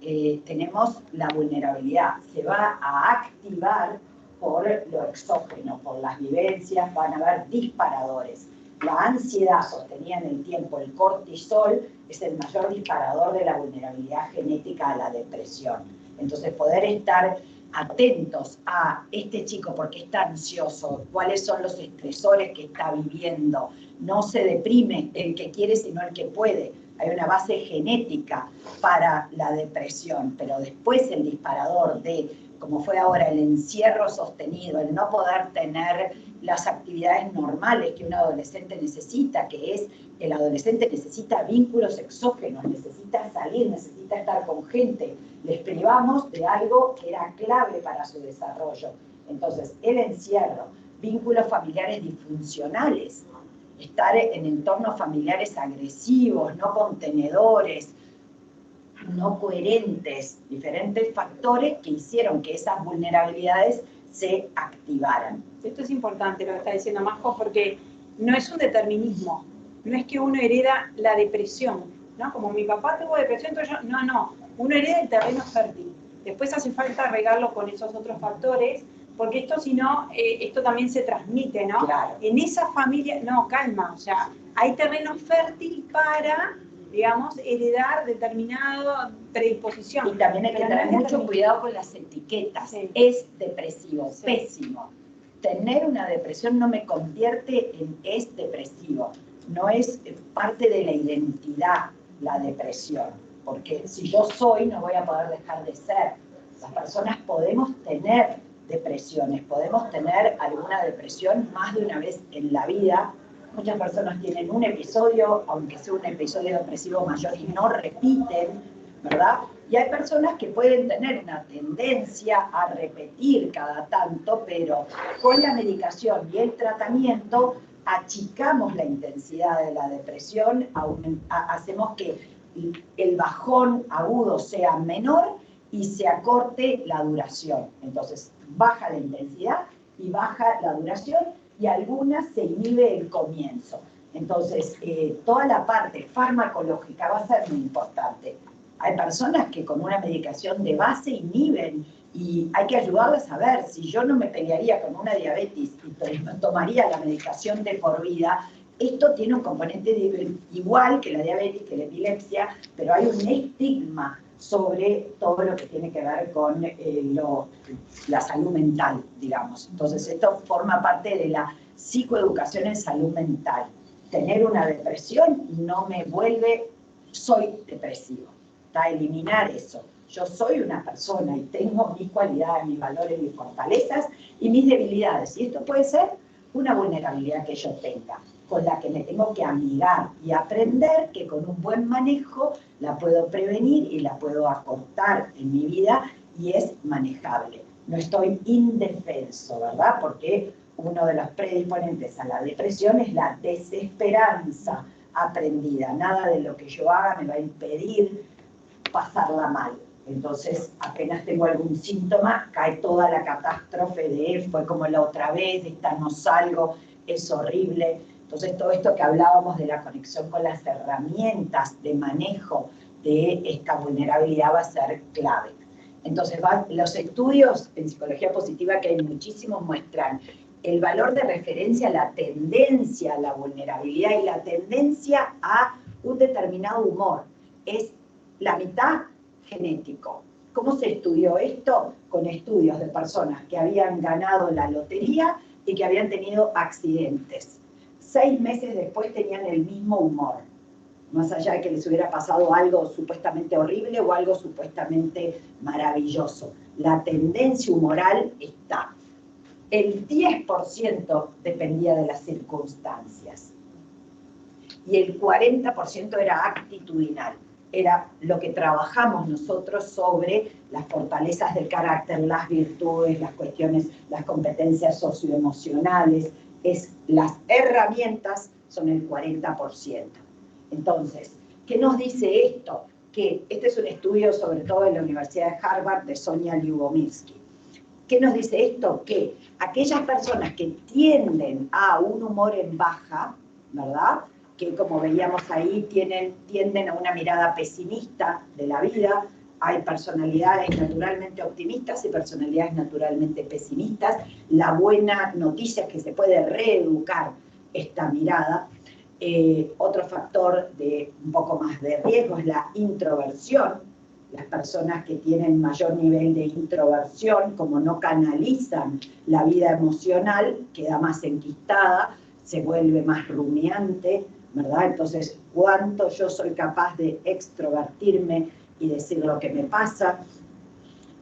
tenemos la vulnerabilidad, se va a activar por lo exógeno, por las vivencias, van a haber disparadores. La ansiedad sostenida en el tiempo, el cortisol, es el mayor disparador de la vulnerabilidad genética a la depresión. Entonces, poder estar atentos a este chico porque está ansioso, cuáles son los estresores que está viviendo, no se deprime el que quiere sino el que puede. Hay una base genética para la depresión, pero después el disparador de, como fue ahora, el encierro sostenido, el no poder tener las actividades normales que un adolescente necesita, que es, el adolescente necesita vínculos exógenos, necesita salir, necesita estar con gente. Les privamos de algo que era clave para su desarrollo. Entonces, el encierro, vínculos familiares disfuncionales, estar en entornos familiares agresivos, no contenedores, no coherentes, diferentes factores que hicieron que esas vulnerabilidades se activaran. Esto es importante lo que está diciendo Majo, porque no es un determinismo, no es que uno hereda la depresión, ¿no? Como mi papá tuvo depresión, entonces yo, no, uno hereda el terreno fértil. Después hace falta regarlo con esos otros factores, porque esto si no, esto también se transmite, ¿no? Claro. En esa familia, no, calma, o sea, hay terreno fértil para, digamos, heredar determinada predisposición. Y también hay que tener mucho cuidado con las etiquetas. Sí. Es depresivo, sí. Pésimo. Tener una depresión no me convierte en es depresivo. No es parte de la identidad la depresión. Porque si yo soy, no voy a poder dejar de ser. Las personas podemos tener depresiones, podemos tener alguna depresión más de una vez en la vida. Muchas personas tienen un episodio, aunque sea un episodio depresivo mayor, y no repiten, ¿verdad? Y hay personas que pueden tener una tendencia a repetir cada tanto, pero con la medicación y el tratamiento achicamos la intensidad de la depresión, hacemos que el bajón agudo sea menor y se acorte la duración. Entonces, baja la intensidad y baja la duración, y algunas se inhibe el comienzo. Entonces, toda la parte farmacológica va a ser muy importante. Hay personas que con una medicación de base inhiben y hay que ayudarlas a ver. Si yo no me pelearía con una diabetes y tomaría la medicación de por vida, esto tiene un componente igual que la diabetes, que la epilepsia, pero hay un estigma sobre todo lo que tiene que ver con la salud mental, digamos. Entonces, esto forma parte de la psicoeducación en salud mental. Tener una depresión no me vuelve, soy depresivo. Está eliminar eso. Yo soy una persona y tengo mis cualidades, mis valores, mis fortalezas y mis debilidades. Y esto puede ser una vulnerabilidad que yo tenga, con la que me tengo que amigar y aprender que con un buen manejo la puedo prevenir y la puedo acortar en mi vida y es manejable. No estoy indefenso, ¿verdad? Porque uno de los predisponentes a la depresión es la desesperanza aprendida. Nada de lo que yo haga me va a impedir pasarla mal. Entonces, apenas tengo algún síntoma, cae toda la catástrofe de fue como la otra vez, de esta no salgo, es horrible. Entonces, todo esto que hablábamos de la conexión con las herramientas de manejo de esta vulnerabilidad va a ser clave. Entonces, los estudios en psicología positiva, que hay muchísimos, muestran el valor de referencia, la tendencia a la vulnerabilidad y la tendencia a un determinado humor. Es la mitad genético. ¿Cómo se estudió esto? Con estudios de personas que habían ganado la lotería y que habían tenido accidentes. 6 meses después tenían el mismo humor, más allá de que les hubiera pasado algo supuestamente horrible o algo supuestamente maravilloso. La tendencia humoral está. El 10% dependía de las circunstancias y el 40% era actitudinal. Era lo que trabajamos nosotros sobre las fortalezas del carácter, las virtudes, las cuestiones, las competencias socioemocionales. Las herramientas son el 40%. Entonces, ¿qué nos dice esto? Que este es un estudio sobre todo de la Universidad de Harvard, de Sonia Lyubomirsky. ¿Qué nos dice esto? Que aquellas personas que tienden a un humor en baja, ¿verdad?, que como veíamos ahí tienden a una mirada pesimista de la vida. Hay personalidades naturalmente optimistas y personalidades naturalmente pesimistas. La buena noticia es que se puede reeducar esta mirada. Otro factor de un poco más de riesgo es la introversión. Las personas que tienen mayor nivel de introversión, como no canalizan la vida emocional, queda más enquistada, se vuelve más rumiante, ¿verdad? Entonces, ¿cuánto yo soy capaz de extrovertirme y decir lo que me pasa?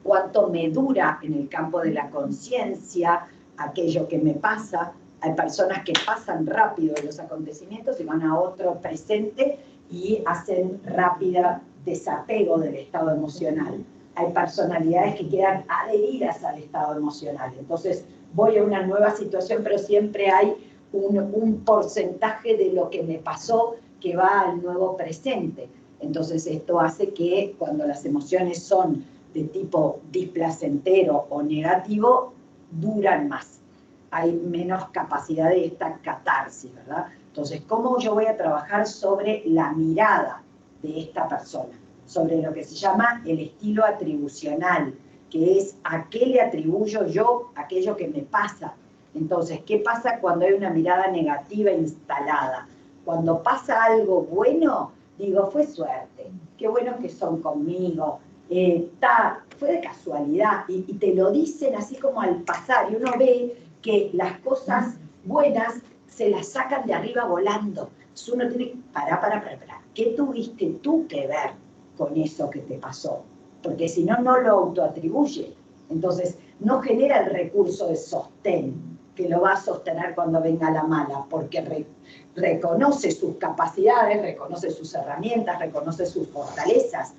¿Cuánto me dura en el campo de la conciencia aquello que me pasa? Hay personas que pasan rápido los acontecimientos y van a otro presente y hacen rápida desapego del estado emocional. Hay personalidades que quedan adheridas al estado emocional. Entonces, voy a una nueva situación, pero siempre hay un porcentaje de lo que me pasó que va al nuevo presente. Entonces esto hace que cuando las emociones son de tipo displacentero o negativo, duran más. Hay menos capacidad de esta catarsis, ¿verdad? Entonces, ¿cómo yo voy a trabajar sobre la mirada de esta persona? Sobre lo que se llama el estilo atribucional, que es a qué le atribuyo yo aquello que me pasa. Entonces, ¿qué pasa cuando hay una mirada negativa instalada? Cuando pasa algo bueno, digo, fue suerte, qué bueno que son conmigo, fue de casualidad, y te lo dicen así como al pasar, y uno ve que las cosas buenas se las sacan de arriba volando. Entonces uno tiene que, para, ¿qué tuviste tú que ver con eso que te pasó? Porque si no, no lo autoatribuye. Entonces, no genera el recurso de sostén, que lo va a sostener cuando venga la mala, porque reconoce sus capacidades, reconoce sus herramientas, reconoce sus fortalezas.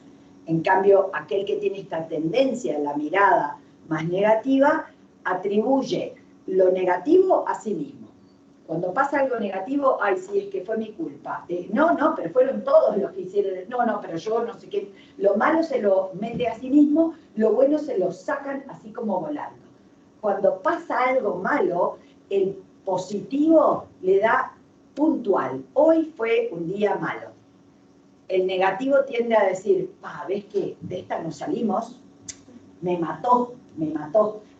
En cambio, aquel que tiene esta tendencia en la mirada más negativa, atribuye lo negativo a sí mismo. Cuando pasa algo negativo, ay, sí, es que fue mi culpa. No, pero fueron todos los que hicieron, no, pero yo no sé qué. Lo malo se lo mete a sí mismo, lo bueno se lo sacan así como volando. Cuando pasa algo malo, el positivo le da puntual. Hoy fue un día malo. El negativo tiende a decir, ¿ves que de esta no salimos? Me mató.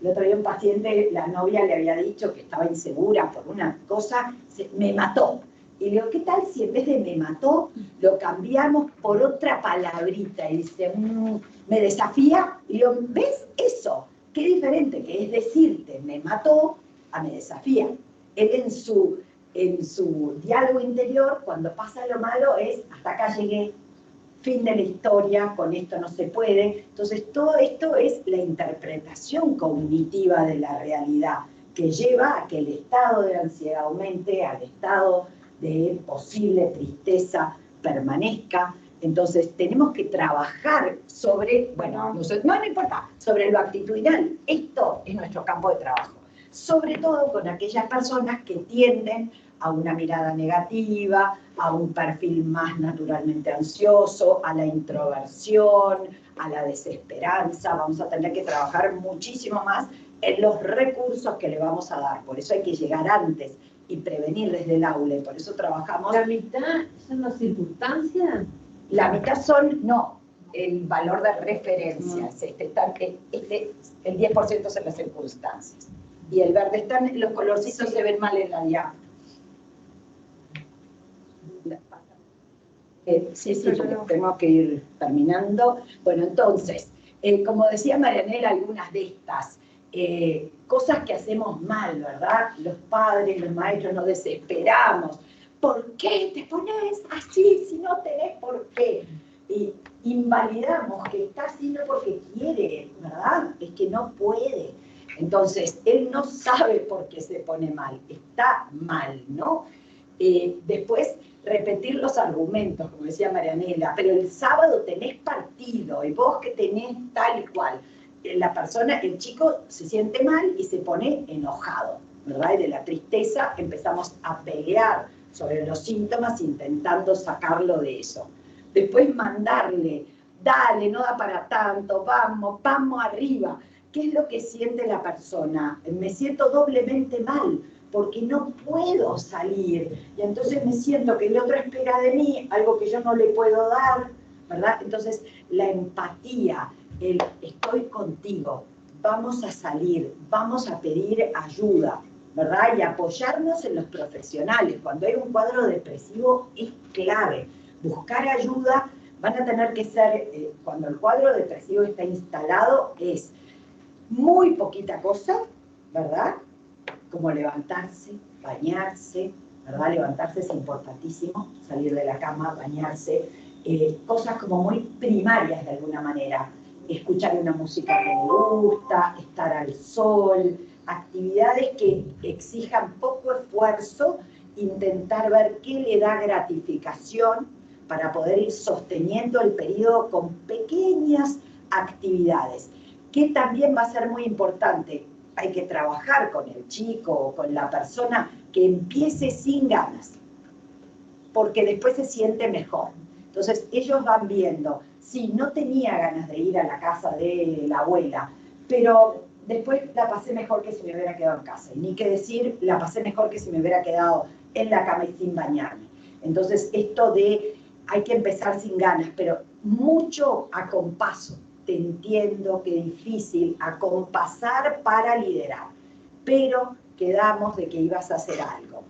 El otro día un paciente, la novia le había dicho que estaba insegura por una cosa, me mató. Y le digo, ¿qué tal si en vez de me mató, lo cambiamos por otra palabrita? Y dice, me desafía. Y digo, ¿ves eso? Qué diferente que es decirte, me mató, a me desafía. Él en su diálogo interior, cuando pasa lo malo, es hasta acá llegué, fin de la historia, con esto no se puede. Entonces, todo esto es la interpretación cognitiva de la realidad, que lleva a que el estado de ansiedad aumente, al estado de posible tristeza permanezca. Entonces, tenemos que trabajar sobre, no importa, sobre lo actitudinal. Esto es nuestro campo de trabajo. Sobre todo con aquellas personas que tienden a una mirada negativa, a un perfil más naturalmente ansioso, a la introversión, a la desesperanza. Vamos a tener que trabajar muchísimo más en los recursos que le vamos a dar. Por eso hay que llegar antes y prevenir desde el aula. Y por eso trabajamos... ¿La mitad son las circunstancias? La mitad son, no, el valor de referencia, el 10% son las circunstancias. Y el verde los colorcitos se ven mal en la diapositiva. Sí, porque tengo que ir terminando. Bueno, entonces, como decía Marianela, algunas de estas cosas que hacemos mal, ¿verdad? Los padres, los maestros nos desesperamos. ¿Por qué te pones así si no tenés por qué? Y invalidamos que está haciendo porque quiere, ¿verdad? Es que no puede. Entonces, él no sabe por qué se pone mal, está mal, ¿no? Después, repetir los argumentos, como decía Marianela, pero el sábado tenés partido, y vos que tenés tal y cual. La persona, el chico se siente mal y se pone enojado, ¿verdad? Y de la tristeza empezamos a pelear sobre los síntomas intentando sacarlo de eso. Después mandarle, dale, no da para tanto, vamos arriba. ¿Qué es lo que siente la persona? Me siento doblemente mal, porque no puedo salir. Y entonces me siento que el otro espera de mí algo que yo no le puedo dar, ¿verdad? Entonces, la empatía, el estoy contigo, vamos a salir, vamos a pedir ayuda, ¿verdad? Y apoyarnos en los profesionales. Cuando hay un cuadro depresivo es clave. Buscar ayuda, van a tener que ser, cuando el cuadro depresivo está instalado, es muy poquita cosa, ¿verdad? Como levantarse, bañarse, ¿verdad? Levantarse es importantísimo, salir de la cama, bañarse, cosas como muy primarias de alguna manera. Escuchar una música que me gusta, estar al sol, actividades que exijan poco esfuerzo, intentar ver qué le da gratificación para poder ir sosteniendo el periodo con pequeñas actividades, que también va a ser muy importante. Hay que trabajar con el chico o con la persona que empiece sin ganas, porque después se siente mejor. Entonces ellos van viendo, sí, no tenía ganas de ir a la casa de la abuela, pero después la pasé mejor que si me hubiera quedado en casa. Y ni que decir, la pasé mejor que si me hubiera quedado en la cama y sin bañarme. Entonces esto de hay que empezar sin ganas, pero mucho a compaso. Te entiendo, qué difícil, acompasar para liderar, pero quedamos de que ibas a hacer algo.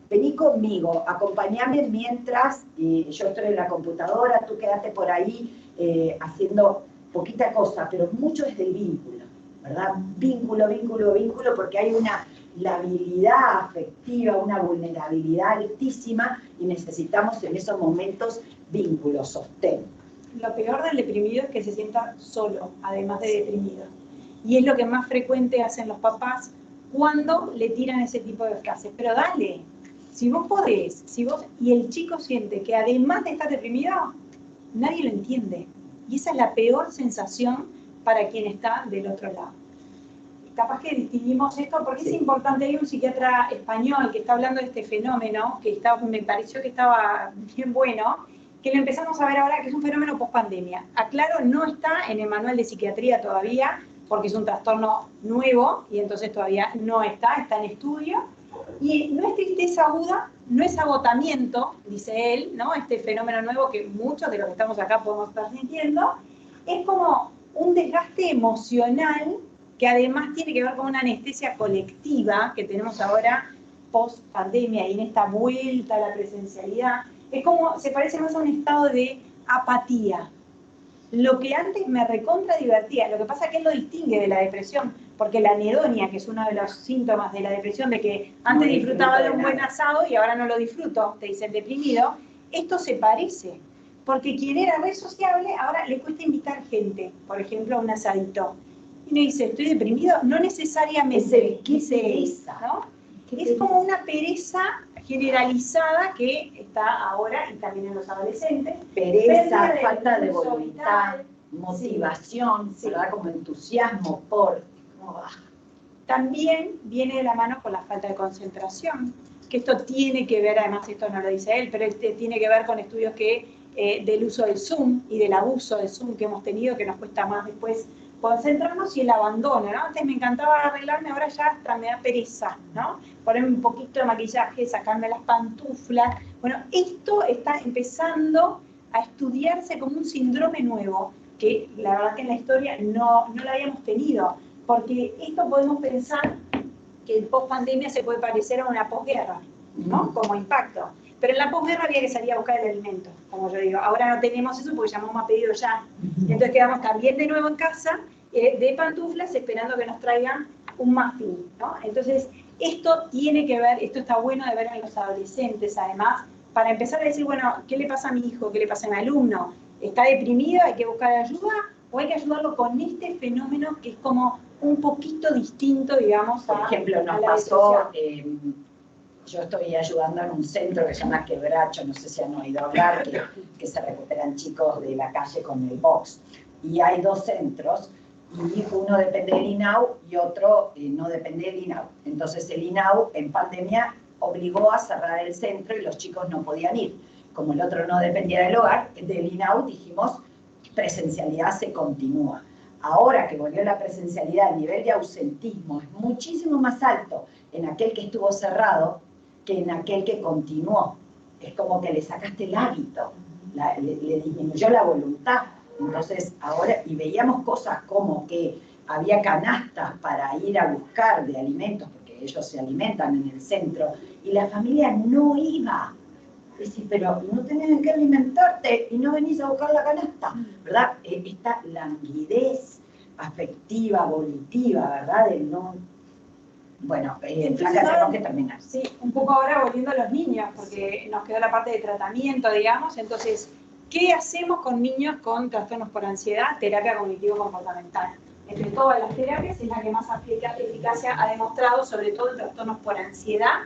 Vení conmigo, acompáñame mientras yo estoy en la computadora, tú quédate por ahí haciendo poquita cosa, pero mucho es del vínculo, ¿verdad? Vínculo, vínculo, vínculo, porque hay una labilidad afectiva, una vulnerabilidad altísima y necesitamos en esos momentos vínculo, sostén. Lo peor del deprimido es que se sienta solo, además de deprimido. Y es lo que más frecuente hacen los papás cuando le tiran ese tipo de frases. Pero dale, si vos podés, y el chico siente que además de estar deprimido, nadie lo entiende. Y esa es la peor sensación para quien está del otro lado. Capaz que distinguimos esto porque sí. Es importante, hay un psiquiatra español que está hablando de este fenómeno, que me pareció que estaba bien bueno, que lo empezamos a ver ahora, que es un fenómeno post-pandemia. Aclaro, no está en el manual de psiquiatría todavía, porque es un trastorno nuevo, y entonces todavía no está en estudio. Y no es tristeza aguda, no es agotamiento, dice él, ¿no? Este fenómeno nuevo que muchos de los que estamos acá podemos estar sintiendo, es como un desgaste emocional que además tiene que ver con una anestesia colectiva que tenemos ahora post-pandemia y en esta vuelta a la presencialidad. Es como, se parece más a un estado de apatía. Lo que antes me recontra divertía, lo que pasa es que él lo distingue de la depresión, porque la anedonia, que es uno de los síntomas de la depresión, de que antes disfrutaba de un buen asado y ahora no lo disfruto, te dice el deprimido, esto se parece, porque quien era re sociable ahora le cuesta invitar gente, por ejemplo a un asadito. Y uno dice, ¿estoy deprimido? No necesariamente. ¿Qué pereza? ¿No? Es como una pereza generalizada que está ahora y también en los adolescentes. Pereza, falta de voluntad, motivación, sí. ¿Verdad? Como entusiasmo por... También viene de la mano con la falta de concentración, que esto tiene que ver, además esto no lo dice él, pero tiene que ver con estudios del uso del Zoom y del abuso del Zoom que hemos tenido, que nos cuesta más después concentrarnos, y el abandono, ¿no? Antes me encantaba arreglarme, ahora ya hasta me da pereza, ¿no? Ponerme un poquito de maquillaje, sacarme las pantuflas. Bueno, esto está empezando a estudiarse como un síndrome nuevo, que la verdad que en la historia no lo habíamos tenido, porque esto podemos pensar que el post-pandemia se puede parecer a una posguerra, ¿no? Como impacto. Pero en la posguerra había que salir a buscar el alimento, como yo digo. Ahora no tenemos eso porque llamamos a pedido ya. Entonces quedamos también de nuevo en casa, de pantuflas, esperando que nos traigan un muffin, ¿no? Entonces, esto tiene que ver, esto está bueno de ver en los adolescentes, además, para empezar a decir, bueno, ¿qué le pasa a mi hijo? ¿Qué le pasa a mi alumno? ¿Está deprimido? ¿Hay que buscar ayuda? ¿O hay que ayudarlo con este fenómeno que es como un poquito distinto, digamos, por ejemplo, nos pasó, yo estoy ayudando en un centro que se llama Quebracho, no sé si han oído hablar, que se recuperan chicos de la calle con el box. Y hay 2 centros, y uno depende del INAU y otro no depende del INAU. Entonces el INAU en pandemia obligó a cerrar el centro y los chicos no podían ir. Como el otro no dependía del hogar, del INAU dijimos, presencialidad se continúa. Ahora que volvió la presencialidad, el nivel de ausentismo es muchísimo más alto en aquel que estuvo cerrado que en aquel que continuó. Es como que le sacaste el hábito, le disminuyó la voluntad. Entonces, ahora, y veíamos cosas como que había canastas para ir a buscar de alimentos, porque ellos se alimentan en el centro, y la familia no iba. Es decir, pero no tenés que alimentarte y no venís a buscar la canasta, ¿verdad? Esta languidez afectiva, volitiva, ¿verdad? De no... Bueno, Flaca, tenemos que terminar. Sí, un poco ahora volviendo a los niños, porque nos quedó la parte de tratamiento, digamos. Entonces, ¿qué hacemos con niños con trastornos por ansiedad? Terapia cognitivo-comportamental. Entre todas las terapias es la que más eficacia ha demostrado, sobre todo en trastornos por ansiedad.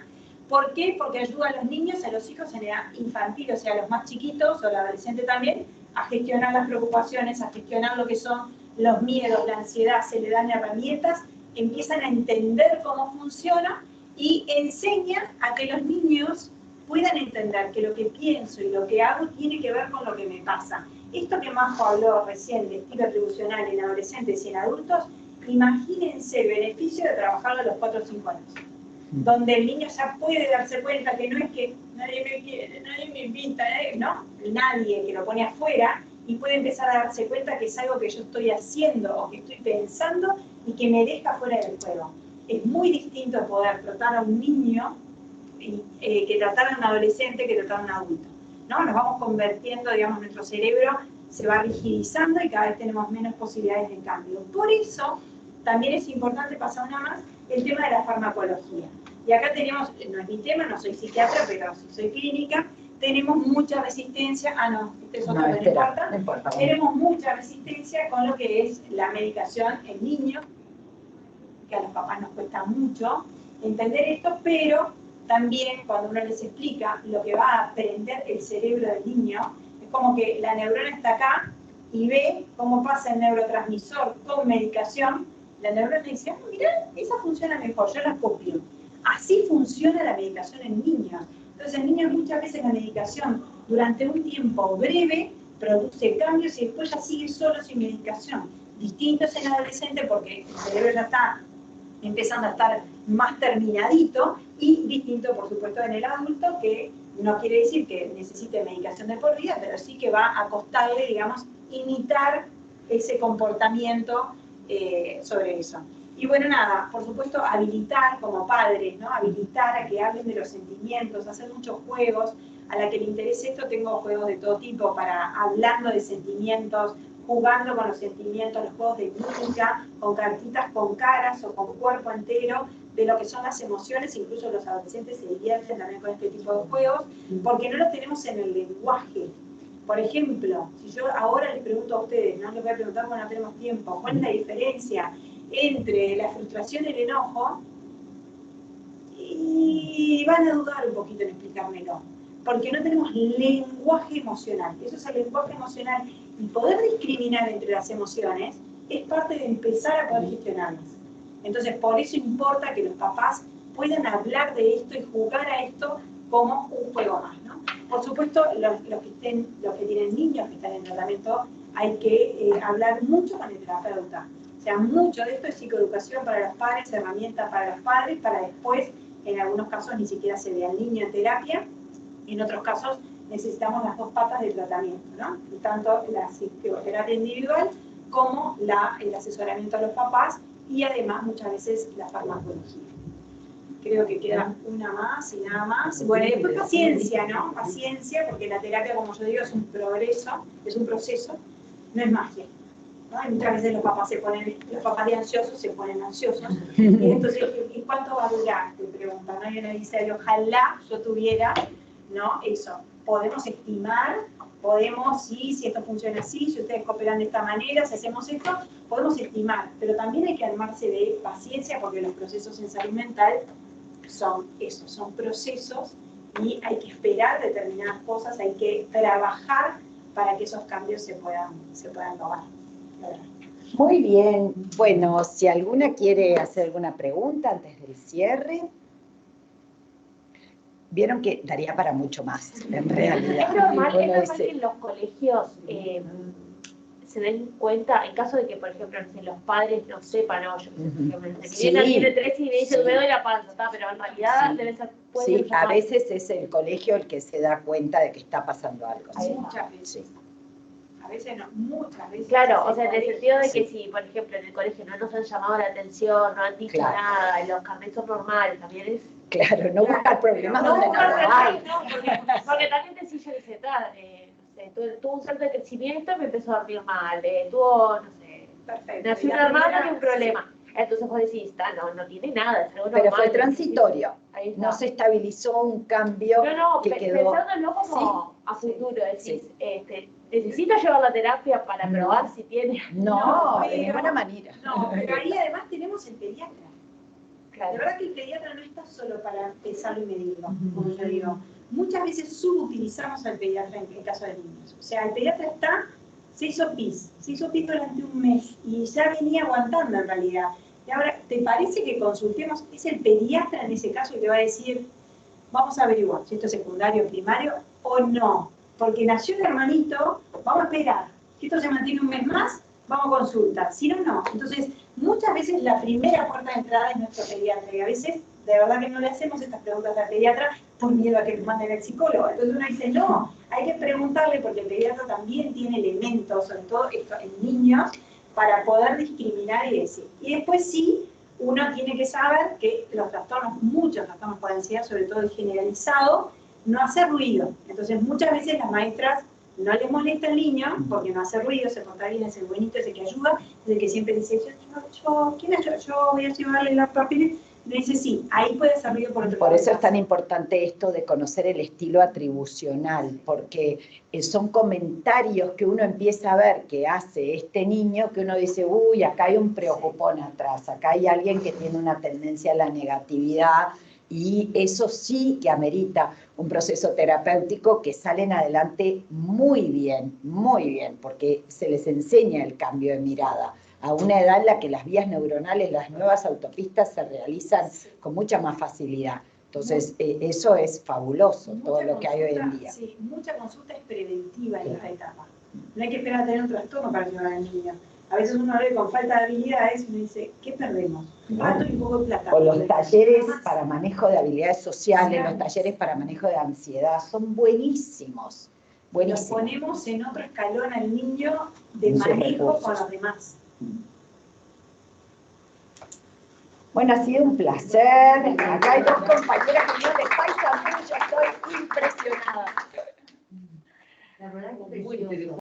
¿Por qué? Porque ayuda a los niños, a los hijos en edad infantil, o sea, a los más chiquitos, o al adolescente también, a gestionar las preocupaciones, a gestionar lo que son los miedos, la ansiedad, se le dan herramientas, empiezan a entender cómo funciona y enseñan a que los niños puedan entender que lo que pienso y lo que hago tiene que ver con lo que me pasa. Esto que Majo habló recién de estilo atribucional en adolescentes y en adultos, imagínense el beneficio de trabajarlo a los 4 o 5 años, donde el niño ya puede darse cuenta que no es que nadie me quiere, nadie me invita, nadie que lo pone afuera, y puede empezar a darse cuenta que es algo que yo estoy haciendo o que estoy pensando y que me deja fuera del juego. Es muy distinto poder tratar a un niño que tratar a un adolescente que tratar a un adulto, ¿no? Nos vamos convirtiendo, digamos, nuestro cerebro se va rigidizando y cada vez tenemos menos posibilidades de cambio. Por eso, también es importante, pasar una más, el tema de la farmacología. Y acá tenemos, no es mi tema, no soy psiquiatra, pero sí soy clínica, tenemos mucha resistencia, este es otro, no importa, tenemos mucha resistencia con lo que es la medicación en niños, que a los papás nos cuesta mucho entender esto, pero también cuando uno les explica lo que va a aprender el cerebro del niño, es como que la neurona está acá y ve cómo pasa el neurotransmisor con medicación, la neurona dice, mirá, esa funciona mejor, yo la copio. Así funciona la medicación en niños. Entonces en niños muchas veces la medicación durante un tiempo breve produce cambios y después ya sigue solo sin medicación. Distintos en adolescente porque el cerebro ya está empezando a estar más terminadito, y distinto por supuesto en el adulto, que no quiere decir que necesite medicación de por vida, pero sí que va a costarle, digamos, imitar ese comportamiento sobre eso. Y bueno, nada, por supuesto, habilitar como padres, ¿no? Habilitar a que hablen de los sentimientos, hacer muchos juegos. A la que le interese esto, tengo juegos de todo tipo para hablando de sentimientos, jugando con los sentimientos, los juegos de mímica, con cartitas con caras o con cuerpo entero, de lo que son las emociones. Incluso los adolescentes se divierten también con este tipo de juegos, porque no los tenemos en el lenguaje. Por ejemplo, si yo ahora les pregunto a ustedes, no les voy a preguntar porque no tenemos tiempo, ¿cuál es la diferencia entre la frustración y el enojo? Y van a dudar un poquito en explicármelo, porque no tenemos lenguaje emocional. Eso es el lenguaje emocional. Y poder discriminar entre las emociones es parte de empezar a poder gestionarlas. Entonces, por eso importa que los papás puedan hablar de esto y jugar a esto como un juego más, ¿no? Por supuesto, los que tienen niños que están en tratamiento, hay que hablar mucho con el terapeuta. O sea, mucho de esto es psicoeducación para los padres, herramientas para los padres, para después, en algunos casos, ni siquiera se ve al niño en terapia, en otros casos, necesitamos las dos patas del tratamiento, ¿no? Tanto la psicoterapia individual como el asesoramiento a los papás y además muchas veces la farmacología. Creo que queda una más y nada más. Bueno, y después paciencia, ¿no? Paciencia, porque la terapia, como yo digo, es un progreso, es un proceso, no es magia. ¿No? Y muchas veces los papás de ansiosos se ponen ansiosos. Y entonces, ¿y cuánto va a durar? Te preguntan, ¿no? Y uno dice, ojalá yo tuviera, ¿no? Eso. Podemos estimar, podemos, sí, si esto funciona así, si ustedes cooperan de esta manera, si hacemos esto, podemos estimar. Pero también hay que armarse de paciencia, porque los procesos en salud mental son eso, son procesos y hay que esperar determinadas cosas, hay que trabajar para que esos cambios se puedan lograr. Muy bien. Bueno, si alguna quiere hacer alguna pregunta antes del cierre. Vieron que daría para mucho más, en realidad. Es normal que en los colegios se den cuenta, en caso de que, por ejemplo, no sé, los padres no sepan, o yo por ejemplo, mi nieta tiene 3 y me dice, me duele la panza, pero en realidad debe ser... Sí, a veces es el colegio el que se da cuenta de que está pasando algo. Muchas veces. Sí. A veces no, muchas veces. Claro, o sea, en el sentido de que si, por ejemplo, en el colegio no nos han llamado la atención, no han dicho nada, los carnets son normales, también es... Claro, no buscar problemas donde no los hay. Porque también te sigue ese tuvo un salto de crecimiento y me empezó a dormir mal, tuvo, no sé, nació una hermana y un problema. Entonces vos decís, no tiene nada, es algo normal. Pero fue transitorio, no se estabilizó un cambio que quedó... pensándolo como a futuro, decís, necesito llevar la terapia para probar si tiene... No, de ninguna manera. No, pero ahí además tenemos el pediatra. Claro. De verdad que el pediatra no está solo para pensarlo y medirlo, como yo digo. Muchas veces subutilizamos al pediatra en el caso de niños. O sea, el pediatra se hizo pis durante un mes y ya venía aguantando en realidad. Y ahora, ¿te parece que consultemos? Es el pediatra en ese caso que te va a decir, vamos a averiguar si esto es secundario, primario o no. Porque nació el hermanito, vamos a esperar. Si esto se mantiene un mes más, vamos a consultar. Si no, no. Entonces, muchas veces la primera puerta de entrada es nuestro pediatra. Y a veces, de verdad que no le hacemos estas preguntas al pediatra por miedo a que nos manden al psicólogo. Entonces uno dice, no, hay que preguntarle porque el pediatra también tiene elementos, sobre todo esto en niños, para poder discriminar y decir. Y después sí, uno tiene que saber que los trastornos, muchos trastornos por ansiedad, sobre todo el generalizado, no hace ruido. Entonces muchas veces las maestras no les molesta al niño porque no hace ruido, se porta bien, es el buenito, es el que ayuda, es el que siempre dice, ¿quién ayuda? Yo voy a llevarle los papeles. Le dice, sí, ahí puede hacer ruido por otro lado. Por eso es tan importante esto de conocer el estilo atribucional, porque son comentarios que uno empieza a ver que hace este niño, que uno dice, uy, acá hay un preocupón atrás, acá hay alguien que tiene una tendencia a la negatividad, y eso sí que amerita un proceso terapéutico que salen adelante muy bien, porque se les enseña el cambio de mirada a una edad en la que las vías neuronales, las nuevas autopistas se realizan con mucha más facilidad. Entonces, eso es fabuloso, todo lo que hay hoy en día. Sí, mucha consulta es preventiva en esta etapa. No hay que esperar a tener un trastorno para llevar al niño. A veces uno ve con falta de habilidades y uno dice, ¿qué perdemos? Un rato y un poco de plata. O los talleres para manejo de habilidades sociales, los talleres para manejo de ansiedad, son buenísimos. Nos ponemos en otro escalón al niño de manejo con los demás. Bueno, ha sido un placer. Acá hay dos compañeras que no les paisa mucho, estoy impresionada. La verdad que es